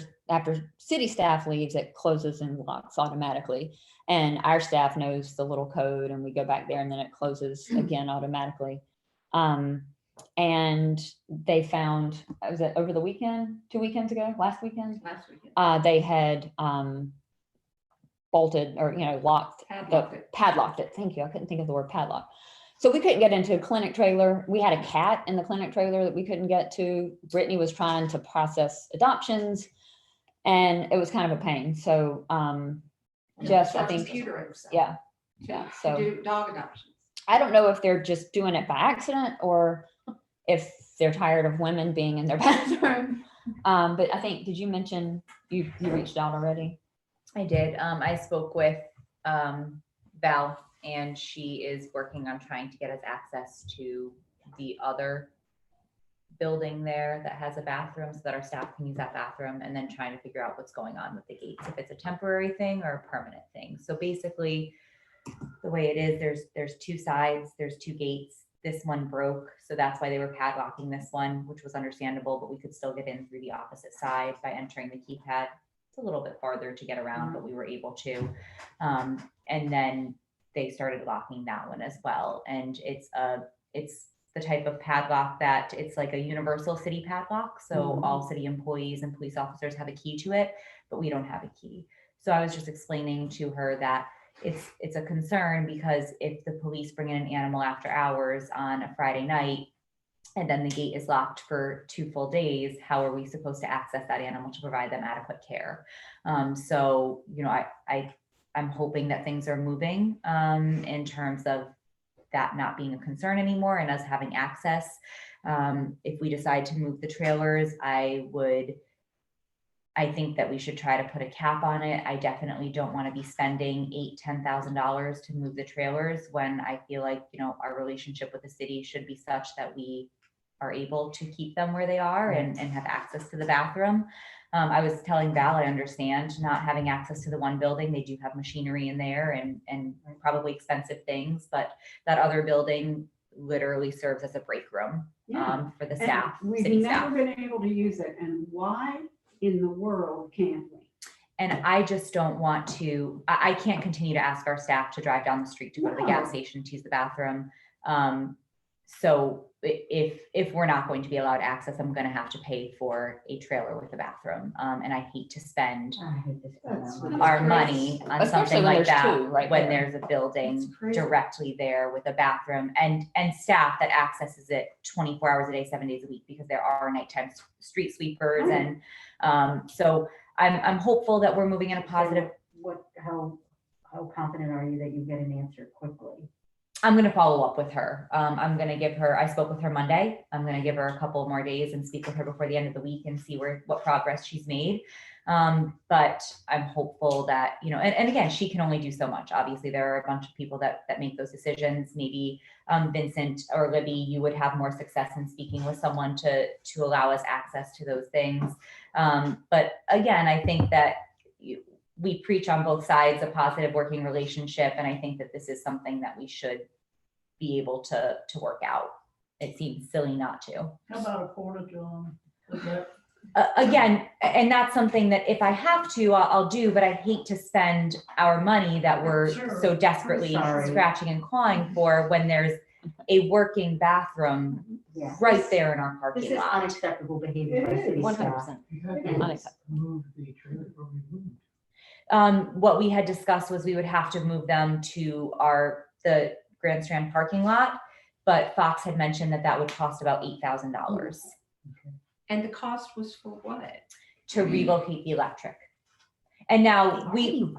city staff leaves, it closes and locks automatically. And our staff knows the little code, and we go back there and then it closes again automatically. And they found, was it over the weekend, 2 weekends ago, last weekend? Last weekend. They had bolted or, locked, padlocked it. Thank you. I couldn't think of the word padlock. So we couldn't get into a clinic trailer. We had a cat in the clinic trailer that we couldn't get to. Brittany was trying to process adoptions, and it was kind of a pain. So just, I think, yeah. So Do dog adoptions. I don't know if they're just doing it by accident or if they're tired of women being in their bathroom. But I think, did you mention you reached out already? I did. I spoke with Val, and she is working on trying to get us access to the other building there that has a bathroom so that our staff can use that bathroom, and then trying to figure out what's going on with the gates, if it's a temporary thing or a permanent thing. So basically, the way it is, there's two sides, there's two gates. This one broke, so that's why they were padlocking this one, which was understandable, but we could still get in through the opposite side by entering the keypad. It's a little bit farther to get around, but we were able to. And then they started locking that one as well. And it's the type of padlock that it's like a universal city padlock. So all city employees and police officers have a key to it, but we don't have a key. So I was just explaining to her that it's a concern, because if the police bring in an animal after hours on a Friday night, and then the gate is locked for 2 full days, how are we supposed to access that animal to provide them adequate care? So, I'm hoping that things are moving in terms of that not being a concern anymore and us having access. If we decide to move the trailers, I think that we should try to put a cap on it. I definitely don't want to be spending $8,000-$10,000 to move the trailers when I feel like, our relationship with the city should be such that we are able to keep them where they are and have access to the bathroom. I was telling Val, I understand not having access to the one building. They do have machinery in there and probably expensive things, but that other building literally serves as a break room for the staff. We've never been able to use it. And why in the world can't we? And I just don't want to, I can't continue to ask our staff to drive down the street to go to the gas station to use the bathroom. So if we're not going to be allowed access, I'm going to have to pay for a trailer with a bathroom. And I hate to spend our money on something like that when there's a building directly there with a bathroom and staff that accesses it 24 hours a day, 7 days a week, because there are nighttime street sweepers. And so I'm hopeful that we're moving in a positive. How confident are you that you get an answer quickly? I'm going to follow up with her. I'm going to give her, I spoke with her Monday. I'm going to give her a couple more days and speak with her before the end of the week and see what progress she's made. But I'm hopeful that, and again, she can only do so much. Obviously, there are a bunch of people that make those decisions. Maybe Vincent or Libby, you would have more success in speaking with someone to allow us access to those things. But again, I think that we preach on both sides a positive working relationship. And I think that this is something that we should be able to work out. It seems silly not to. How about a porta john? Again, and that's something that if I have to, I'll do, but I hate to spend our money that we're so desperately scratching and clawing for when there's a working bathroom right there in our parking This is lot. unacceptable behavior. by city staff. 100%. Unacceptable. Move the trailer or remove. What we had discussed was we would have to move them to the Grand Strand parking lot, but Fox had mentioned that would cost about $8,000 And the cost was for what? to relocate the electric. And now we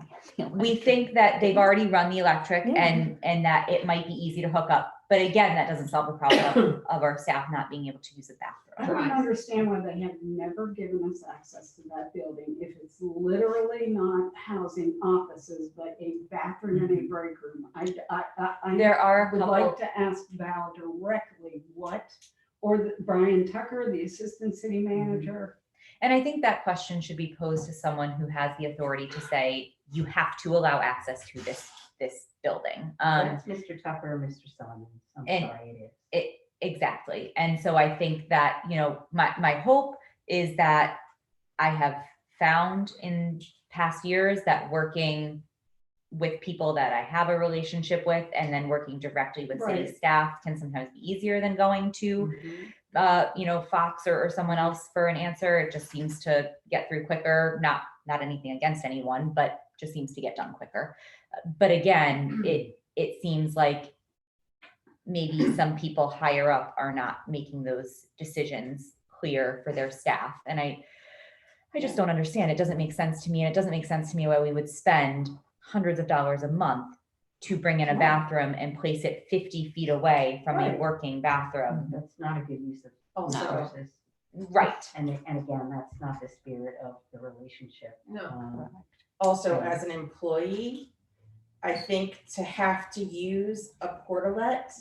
think that they've already run the electric and that it might be easy to hook up. But again, that doesn't solve the problem of our staff not being able to use the I bathroom. don't understand why they have never given us access to that building if it's literally not housing offices, but a bathroom and a break room. There are a would couple. like to ask Val directly or Brian Tucker, the assistant city manager. And I think that question should be posed to someone who has the authority to say, you have to allow access to this building. That's Mr. Tucker or Mr. Simons. I'm sorry, it is. Exactly. And so I think that, my hope is that I have found in past years that working with people that I have a relationship with and then working directly with city Right. staff can sometimes be easier than going to, Fox or someone else for an answer. It just seems to get through quicker. Not anything against anyone, but just seems to get done quicker. But again, it seems like maybe some people higher up are not making those decisions clear for their staff. And I just don't understand. It doesn't make sense to me. And it doesn't make sense to me why we would spend hundreds of dollars a month to bring in a bathroom and place it 50 feet away from a Right. working bathroom. That's not a good use of Also, resources. Right. And again, that's not the spirit of the relationship. no. Also, as an employee, I think to have to use a portalet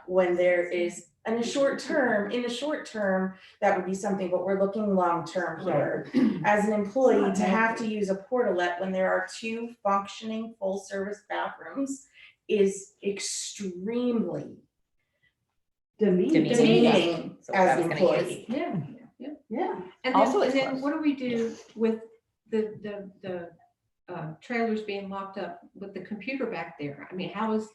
when there is, in the short term, that would be something, but we're looking long-term here. As an employee, to have to use a portalet when there are 2 functioning full-service bathrooms is extremely demeaning So I as was an gonna use. employee. Yeah. And Also, then, it's and then close. what do we do with the trailers being locked up with the computer back there? I mean, how is,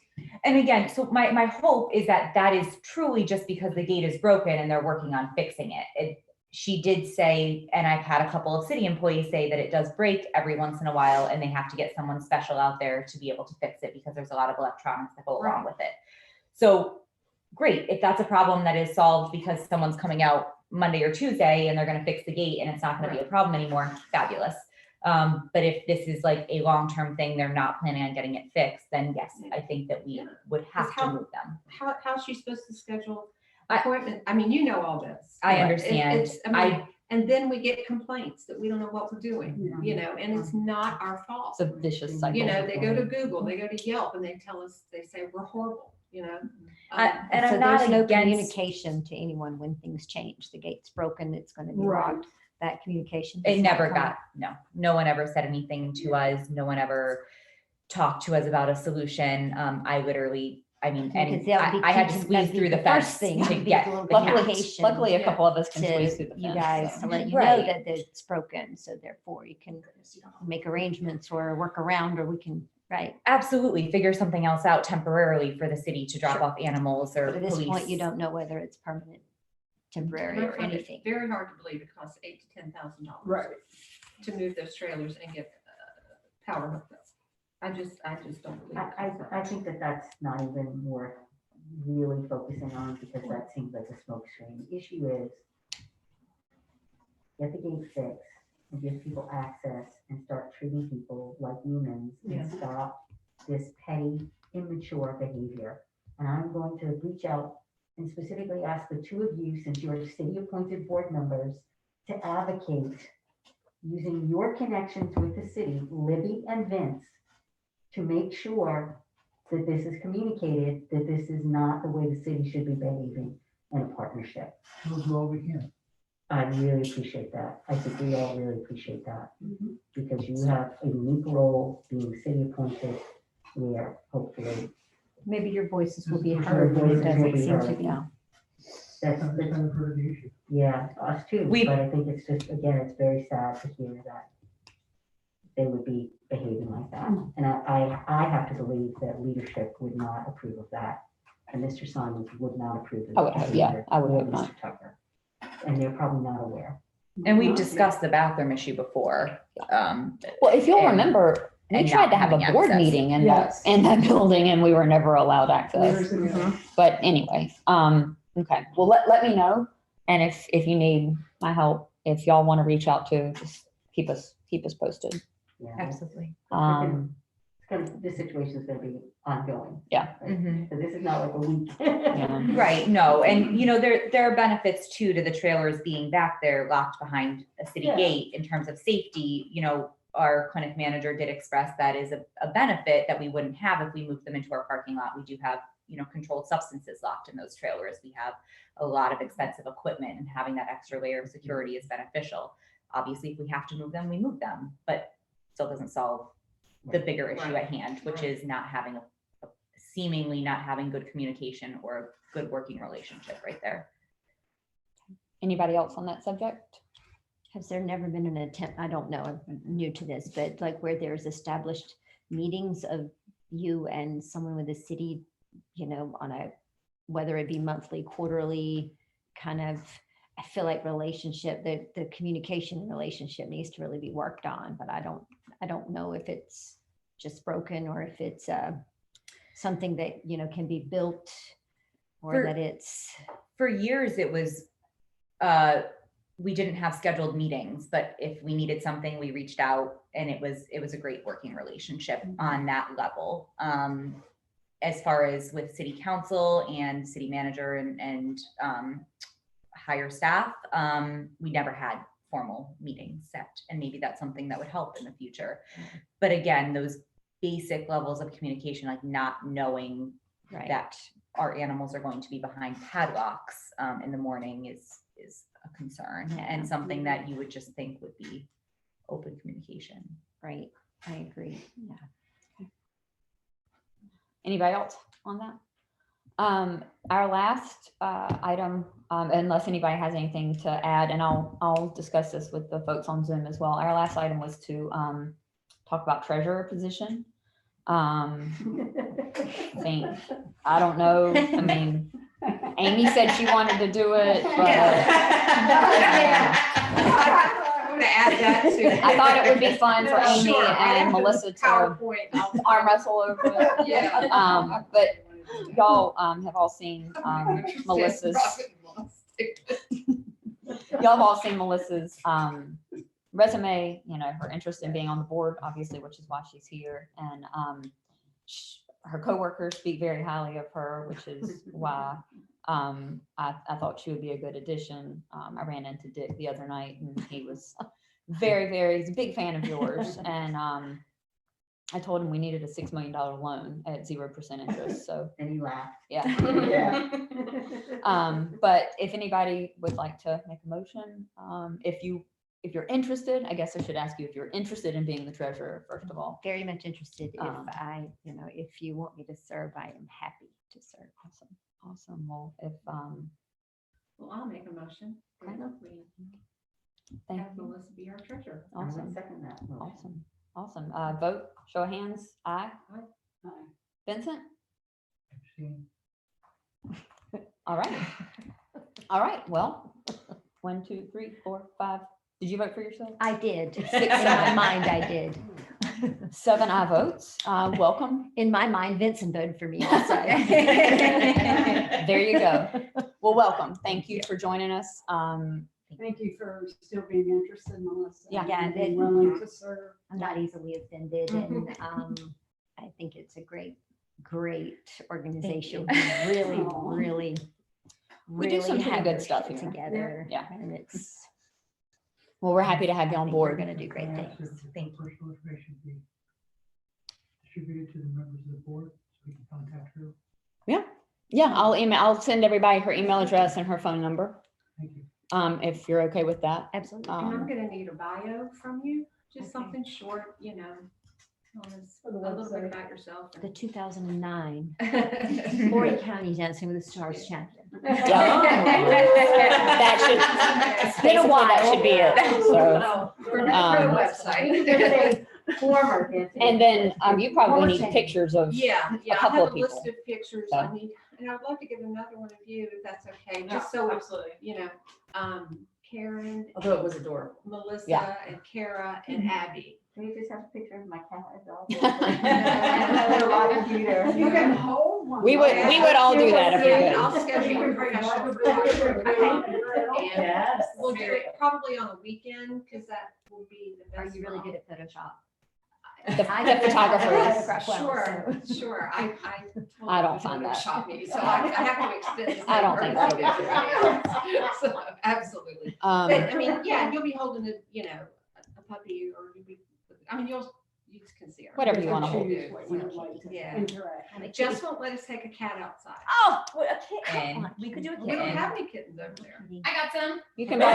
And again, so my hope is that that is truly just because the gate is broken and they're working on fixing it. She did say, and I've had a couple of city employees say that it does break every once in a while and they have to get someone special out there to be able to fix it because there's a lot of electronics that go along with it. So great, if that's a problem that is solved because someone's coming out Monday or Tuesday and they're gonna fix the gate and it's not gonna be a problem anymore, fabulous. But if this is like a long-term thing, they're not planning on getting it fixed, then yes, I think that we would have to move them. how's she supposed to schedule I- appointment? I mean, you know all this. I But understand. it's- I mean, and then we get complaints that we don't know what we're doing, you know, and it's not our fault. It's a vicious cycle. You know, they go to Google, they go to Yelp, and they tell us, they say we're horrible, you know? And So I'm not there's no against, communication to anyone when things change. The gate's broken, it's gonna be Right. locked. That communication. it does not never come got, no one ever said anything to us. No one ever talked to us about a solution. I literally, I mean, and Because they'll be I had to teaching- squeeze that'd be through the the fence first thing, to would be get a little the luckily- cat. communication Luckily, a Yeah. couple of us can squeeze to through the you fence. guys so. to let you know Right. that it's broken, so therefore you can make arrangements or work around, or we can, right? Absolutely, figure something else out temporarily for the city to drop Sure. off animals or But at this point, police. you don't know whether it's permanent, temporary, I or find it anything. very hard to believe it costs $8,000 to $10,000. Right. To move those trailers and get power hooked up. I just don't believe it. I think that that's not even worth really focusing on because that seems like a smokescreen. The issue is get the gate fixed and give people access and start treating people like humans and stop this petty, immature behavior. And I'm going to reach out and specifically ask the 2 of you, since you are city appointed board members, to advocate using your connections with the city, Libby and Vince, to make sure that this is communicated, that this is not the way the city should be behaving in a partnership. We'll do all we can. I really appreciate that. I think we all really appreciate that. Because you have a unique role being city appointed where hopefully Maybe your voices will be Your heard, but it voices will doesn't be seem to heard. be. that's, I've that's, kind of heard the issue. yeah, us too. We- But I think it's just, again, it's very sad to hear that they would be behaving like that. And I have to believe that leadership would not approve of that. And Mr. Simons would not approve of I would hope- yeah, behavior, I would or hope not. Mr. Tucker. And they're probably not aware. And we've discussed the bathroom issue before. Well, if you'll and- remember, we and tried not to have a having board access. meeting in Yes. that building and we were never allowed access. Years ago. But anyway, okay, well, let me know. And if you need my help, if y'all want to reach out to, just keep us posted. Yeah, Absolutely. this situation is gonna be ongoing. Yeah. Right? Mhm. So this is not like a week. Yeah. Right, no, and there are benefits too to the trailers being back there locked behind a city Yeah. gate in terms of safety. Our clinic manager did express that is a benefit that we wouldn't have if we moved them into our parking lot. We do have, controlled substances locked in those trailers. We have a lot of expensive equipment, and having that extra layer of security is beneficial. Obviously, if we have to move them, we move them, but still doesn't solve the bigger issue at hand, which is seemingly not having good communication or a good working relationship right there. Anybody else on that subject? Has there never been an attempt, I don't know, I'm new to this, but like where there's established meetings of you and someone with the city, on a, whether it be monthly, quarterly, kind of, I feel like relationship, the communication and relationship needs to really be worked on, but I don't know if it's just broken or if it's something that, can be built or For- that it's. For years, it was, we didn't have scheduled meetings, but if we needed something, we reached out, and it was a great working relationship on that level. As far as with city council and city manager and higher staff, we never had formal meetings set, and maybe that's something that would help in the future. But again, those basic levels of communication, like not knowing Right. that our animals are going to be behind padlocks in the morning is a concern, Yeah. and something that you would just think would be open communication. Right, I agree, yeah. Anybody else on that? Our last item, unless anybody has anything to add, and I'll discuss this with the folks on Zoom as well. Our last item was to talk about treasurer position. I don't know. I mean, Amy said she wanted to do it, but I'm gonna add that to. I thought it would be fun for Amy Sure, I and have the Melissa to PowerPoint. arm wrestle over it. Yeah. But y'all have all seen Melissa's. Y'all have all seen Melissa's resume, her interest in being on the board, obviously, which is why she's here. And her coworkers speak very highly of her, which is why I thought she would be a good addition. I ran into Dick the other night, and he was he's a big fan of yours. And I told him we needed a $6 million loan at 0% interest. So, And he laughed. yeah. Yeah. But if anybody would like to make a motion, if you're interested, I guess I should ask you if you're interested in being the treasurer, first of all. Very much interested. If Um, if you want me to serve, I am happy to serve. Awesome. Well, if, Well, I'll make a motion. Okay. We thank have you. Melissa be our treasurer. I would Awesome. second that motion. Awesome. Vote, show of hands. Aye. Vincent? Abstain. All right. All right. Well, 1, 2, 3, 4, 5. Did you vote for yourself? I did. 6, In my 7. mind, I did. 7 aye votes. Welcome. In my mind, Vincent voted for me also. There you go. Well, welcome. Thank you for joining us. Thank you for still being interested, Melissa. Yeah. Yeah, and being that- willing to serve. I'm not easily offended, and I think it's a great organization. Really, Aw. really, We do some really pretty have good their stuff shit here. together. Yeah. And it's, Well, we're happy to have you I on think we're board. gonna do great Can I ask things. if Thank you. Personal information be distributed to the members of the board so we can contact her. Yeah, I'll send everybody her email address and her phone number. Thank you. If you're okay with that. absolutely. And I'm Um, gonna need a bio from you, just Okay. something short, tell us For a the little bit website. about yourself. The 2009 and- 40 counties dancing with the stars chapter. That should, It's been a basically, that should be it. So, Oh, for the Um, website. Former. Vincent. and then you probably need pictures of. Yeah, I couple have of a list people. of pictures So. I need, and I'd love to get another one of you, if that's okay, just so, Absolutely. Karen, Although it was adorable. Melissa, Yeah. and Kara, and Abby. Can we just have a picture of my cat as well? You can hold one. We would all do that if we Yeah, could. I'll schedule a professional photographer. And Yes. we'll do it probably on a weekend, because that will be the Are best. you really for good at Photoshop? The photographer is. photographer well, Sure, so- sure, I. I don't find that. Photoshop me, so I have to extend. the I don't same think that'll be version. So, absolutely. But, I mean, yeah, you'll be holding a puppy, or you'll be, you can see her. Whatever you wanna hold. Choose what you would like to Yeah. interact. And a Just kitty. won't let us take a cat outside. Oh, well, a kitten. And we could do a We don't kitten. have any kittens over there. I got some. You can borrow.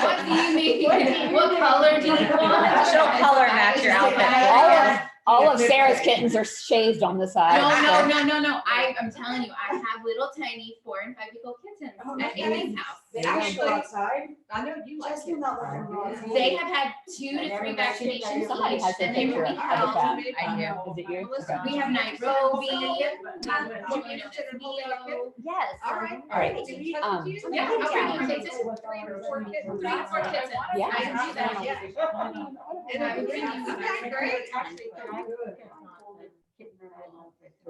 What do you mean? What color do you want? She'll color match your outfit. all of Sarah's kittens are shaved on the side. No. I'm telling you, I have little tiny 4 and 5 week old kittens at Amy's house. They actually outside. I know you like Just it. not let them go outside. They have had 2 to 3 vaccinations Somebody each, has a and they will picture be of a held. cat. I do. Is it you? Melissa, Okay. We have Nairobi. Yes. All right. All right. Yeah, Um, I'll bring you kittens. 3 or 4 kittens. 3 or 4 kittens. Yeah. I can do that. And I would bring you, okay, great.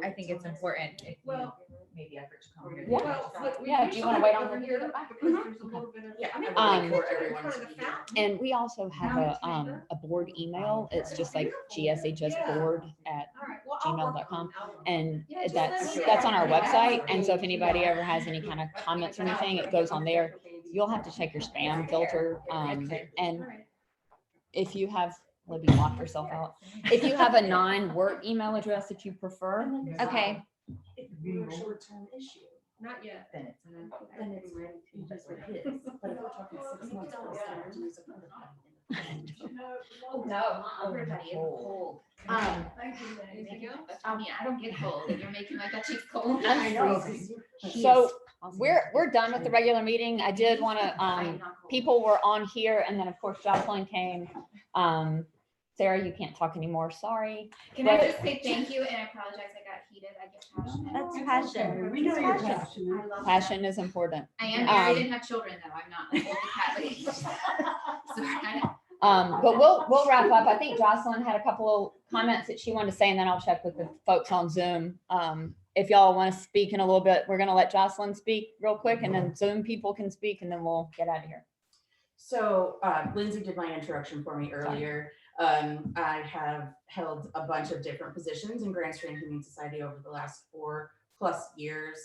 I think it's important if you Well- maybe effort to come here. Yeah. Well, look, we Yeah, do you wanna wait on over the- here because there's a little bit of. Yeah, I'm Um, gonna wait for everyone Kind to of the be here. fountain. And we also have a board email. It's just like gshboard@, All right, well, I'll work gmail.com. on it. and that's on our website. And so if anybody ever has any kind of comments or anything, it goes on there. You'll have to check your spam filter. And if you have, Libby locked herself out. If you have a non-work email address that you prefer, okay. It could be a short-term issue. Not yet. Then it's ready to just like this. But if we're talking 6 months, we'll start to use a protocol. No, everybody is cold. I don't get cold, and you're making my butt cheeks cold. I'm freezing. So we're done with the regular meeting. I did want to, people were on here and then of course Jocelyn came. Sarah, you can't talk anymore. Sorry. Can I just say thank you and I apologize, I got heated, I get passionate. That's passion. We know you're Passion. passionate. I love that. Passion is important. I am married and have children though, I'm not like old cat lady. Sorry. But we'll wrap up. I think Jocelyn had a couple of comments that she wanted to say, and then I'll check with the folks on Zoom. If y'all want to speak in a little bit, we're going to let Jocelyn speak real quick, and then Zoom people can speak, and then we'll get out of here. So Lindsay did my introduction for me earlier. I have held a bunch of different positions in Grand Strand Humane Society over the last 4+ years,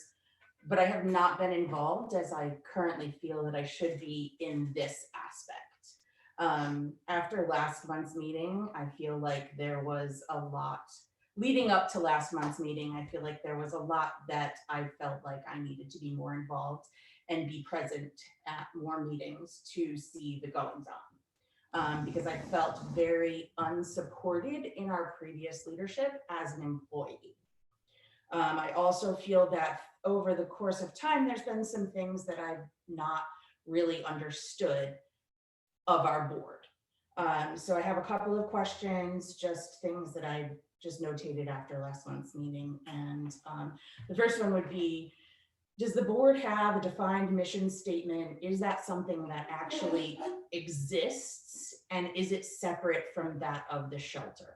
but I have not been involved as I currently feel that I should be in this aspect. After last month's meeting, I feel like there was a lot leading up to last month's meeting. I feel like there was a lot that I felt like I needed to be more involved and be present at more meetings to see the goings on. Because I felt very unsupported in our previous leadership as an employee. I also feel that over the course of time, there's been some things that I've not really understood of our board. So I have a couple of questions, just things that I just notated after last month's meeting. And the first one would be, does the board have a defined mission statement? Is that something that actually exists? And is it separate from that of the shelter?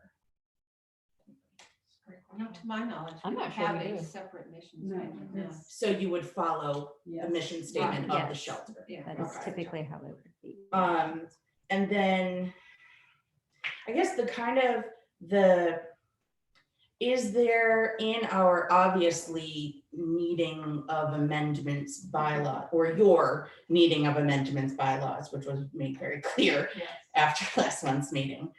Not to my knowledge. I'm we not don't sure have we a do. separate mission No, statement, no. it's- So you would follow the Yes. mission statement of the Yes. shelter? Yeah. That is Okay. typically how it would be. And then I guess is there in our obviously needing of amendments bylaw, or your needing of amendments bylaws, which was made very clear after last month's meeting,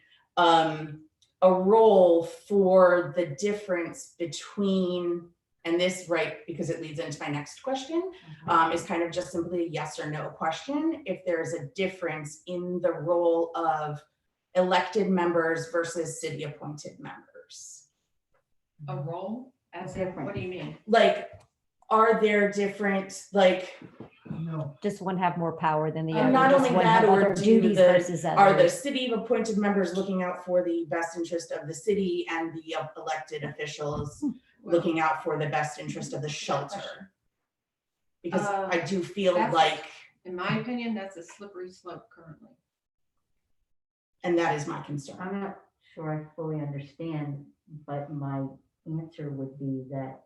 a role for the difference between, and this, right, because it leads into my next question, is kind of just simply a yes or no question. If there's a difference in the role of elected members versus city appointed members. A role? As in, what do you mean? Like, are there different, like, No, Just one have more power than the And other. not just only one that, have or other do duties the- versus are the others. city appointed members looking out for the best interest of the city and the elected officials looking out for the best interest of the shelter? Because I do feel That's- like, In my opinion, that's a slippery slope currently. and that is my concern. I'm not sure I fully understand, but my answer would be that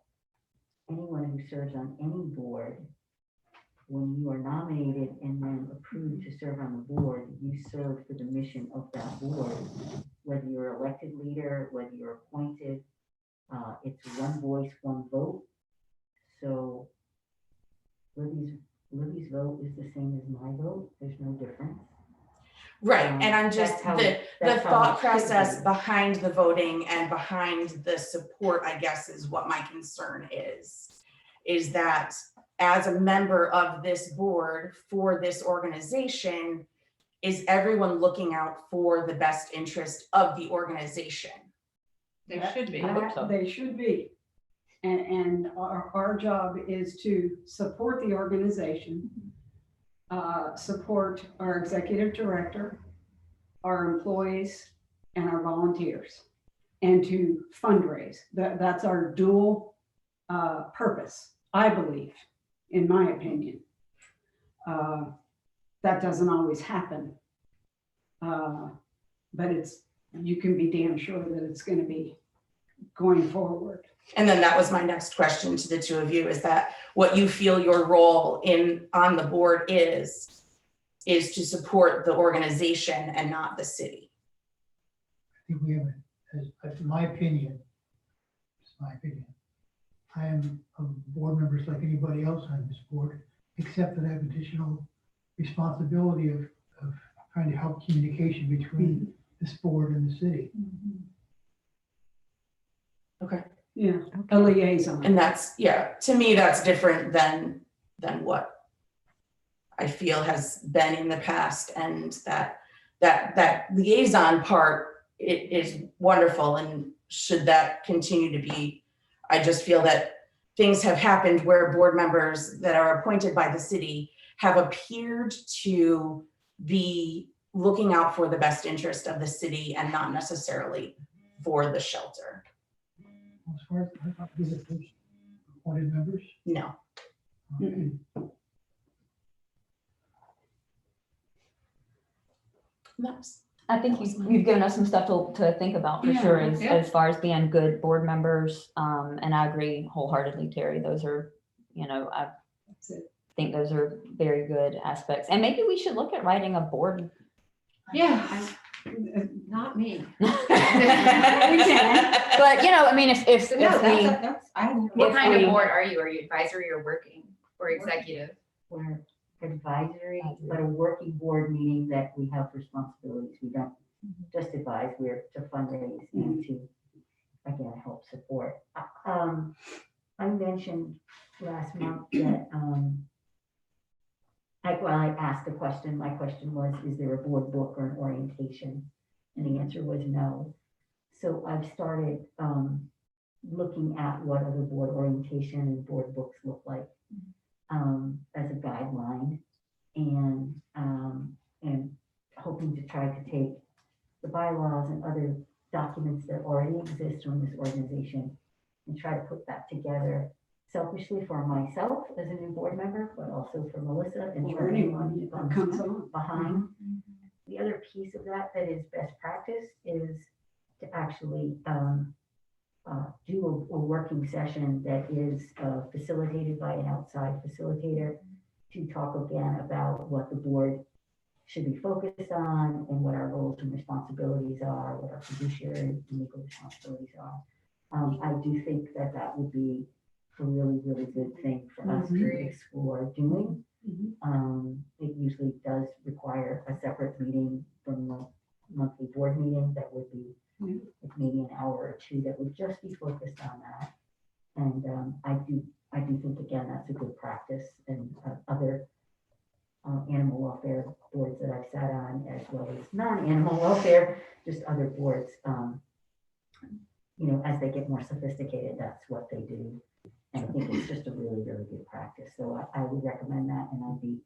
anyone who serves on any board, when you are nominated and then approved to serve on the board, you serve for the mission of that board. Whether you're elected leader, whether you're appointed, it's one voice, one vote. So Libby's vote is the same as my vote. There's no difference. Right, and I'm just, That's how- the that's how thought it should process be. behind the voting and behind the support, I guess, is what my concern is that as a member of this board for this organization, is everyone looking out for the best interest of the organization? They should be. I hope so. They should be. And our job is to support the organization, support our executive director, our employees, and our volunteers, and to fundraise. That's our dual purpose, I believe, in my opinion. That doesn't always happen. But you can be damn sure that it's going to be going forward. And then that was my next question to the two of you, is that what you feel your role on the board is to support the organization and not the city? I think we have, in my opinion, it's my opinion, I am a board member like anybody else on this board, except that I have additional responsibility of trying to help communication between this board and the city. Okay. Yeah, a liaison. And that's, yeah, to me, that's different than what I feel has been in the past, and that liaison part, it is wonderful, and should that continue to be. I just feel that things have happened where board members that are appointed by the city have appeared to be looking out for the best interest of the city and not necessarily for the shelter. As far as I thought, we had those appointed members. No. Okay. Nice. I think you've given us some stuff to think about for sure, as far as being good board members. And I agree wholeheartedly, Terry. Those are, I think those are very good aspects. And maybe we should look at writing a board. Yeah, not me. But I mean, if What kind we- of board are you? Are you advisory or working or executive? We're advisory, but a working board, meaning that we have responsibilities. We don't just advise, we're to fundraise and to, again, help support. I mentioned last month that, I asked a question. My question was, is there a board book or an orientation? And the answer was no. So I've started looking at what other board orientation and board books look like as a guideline, and hoping to try to take the bylaws and other documents that already exist from this organization and try to put that together selfishly for myself as a new board member, but also for Melissa and for anyone that comes on behind. The other piece of that is best practice is to actually do a working session that is facilitated by an outside facilitator to talk again about what the board should be focused on and what our roles and responsibilities are, what our fiduciary and legal responsibilities are. I do think that would be a really, really good thing for us to explore doing. It usually does require a separate meeting from the monthly board meeting that would be like maybe an hour or two that would just be focused on that. And I do think, again, that's a good practice, and other animal welfare boards that I've sat on, as well as non-animal welfare, just other boards, as they get more sophisticated, that's what they do. And I think it's just a really, really good practice. So I would recommend that, and I'd be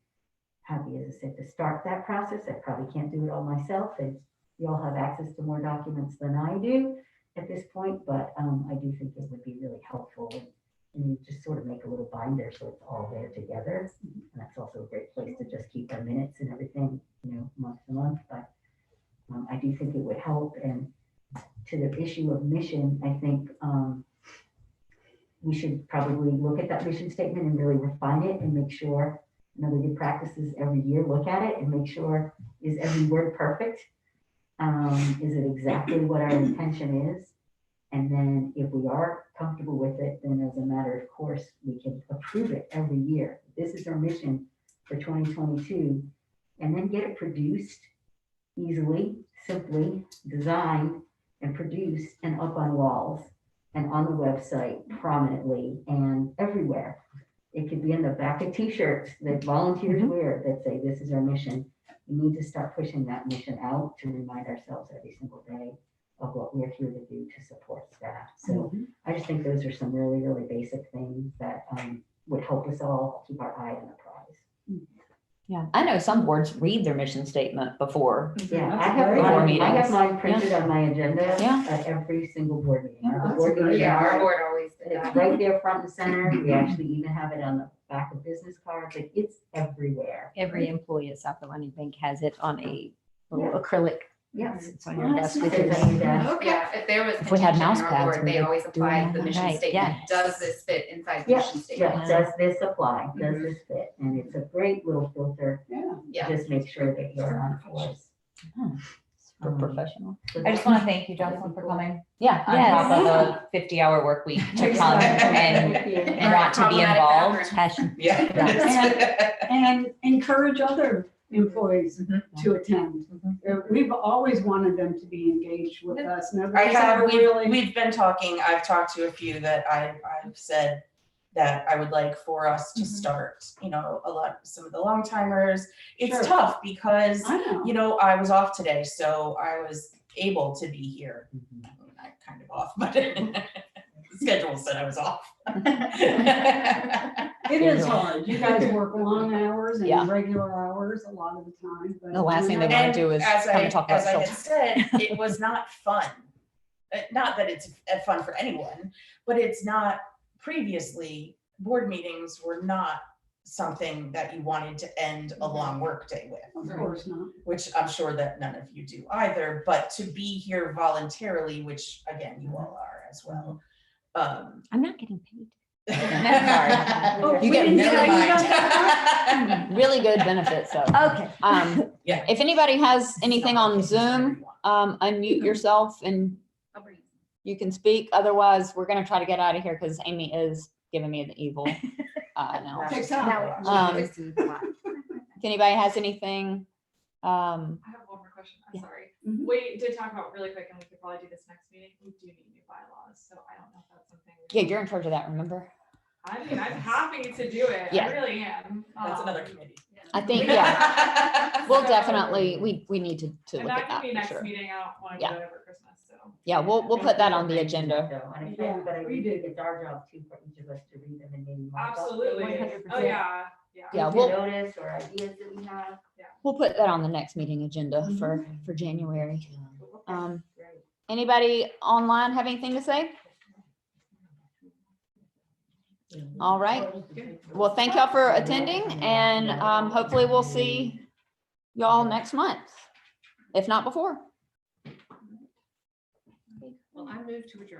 happy, as I said, to start that process. I probably can't do it all myself, and you all have access to more documents than I do at this point, but I do think it would be really helpful, and you just sort of make a little binder so it's all there together. And that's also a great place to just keep our minutes and everything, month to month. But I do think it would help. And to the issue of mission, I think we should probably look at that mission statement and really refine it and make sure, another good practice is every year look at it and make sure, is every word perfect? Is it exactly what our intention is? And then if we are comfortable with it, then as a matter of course, we can approve it every year. This is our mission for 2022, and then get it produced easily, simply designed and produced and up on walls and on the website prominently and everywhere. It could be in the back of t-shirts that volunteers wear that say, this is our mission. We need to start pushing that mission out to remind ourselves every single day of what we're here to do to support staff. So I just think those are some really, really basic things that would help us all keep our eye on the prize. Yeah, I know some boards read their mission statement before. Yeah, That's I have great. Before mine, I meetings. have mine printed on my agenda Yeah. at every single board meeting. Yeah, Our that's board great. meetings Yeah, are- our board always did It's that. right there front and center. We actually even have it on the back of business cards. Like, it's everywhere. Every employee at South Carolina Bank has it on a little acrylic. Yes. It's on your desk with It's your. on your desk. Yeah, if there was If we had contention mouse in our pads, board, we they would always do applied it. the mission Right, statement. yes. Does this fit inside the mission Yes, statement? yes, does this apply? Does this fit? And it's a great little filter Yeah. Yeah. to just make sure that you're on course. For professional. I just want to thank you, Jocelyn, for coming Yeah. on top of a 50-hour work week to come and want to be Problematic involved. bathroom. Passion. Yeah. And encourage other employees Mhm. to attend. We've always wanted them to be engaged with us. I Nobody's have, ever really. we've been talking, I've talked to a few that I've said that I would like for us to start, you know, some of the long timers. It's Sure. tough because, I know. you know, I was off today, so I was able to be here. I mean, I'm kind of off, but the schedule said I was off. It is hard. You guys work long hours Yeah. and regular hours a lot of the time. but The last thing they we wanna have- do is as come and talk about as I had shelter. said, it was not fun. Not that it's fun for anyone, but it's not, previously, board meetings were not something that you wanted to end a long workday with, Of course not. which I'm sure that none of you do either, but to be here voluntarily, which again, you all are as well. I'm not getting paid. Sorry. You we get didn't Never tell you about mind. really good benefits, so. Okay. Yeah. If anybody has anything on Zoom, unmute yourself and you can speak. Otherwise, we're gonna try to get out of here because Amy is giving me the evil now. Takes time. If anybody has anything, I have one more question. I'm Yeah. sorry. Mhm. We did talk about really quick, and we could probably do this next meeting. We do need new bylaws, so I don't know if that's something. yeah, you're in charge of that, remember? I mean, I'm happy to do it. Yeah. I really am. That's another committee. I think, yeah, we'll definitely, we need to And look that at can that be for next sure. meeting. I don't want to Yeah. do it over Christmas, so. Yeah, we'll put that on the agenda. Yeah, But I we think do. it's our job too, for each of us to read them and maybe mark up Absolutely. 100%. Oh, yeah, yeah. Yeah, If you we'll, notice or ideas that we have. we'll put that on the next meeting agenda for January. Great. Anybody online have anything to say? All right. Well, thank y'all for attending and hopefully we'll see y'all next month, if not before. Well, I moved to adjourn.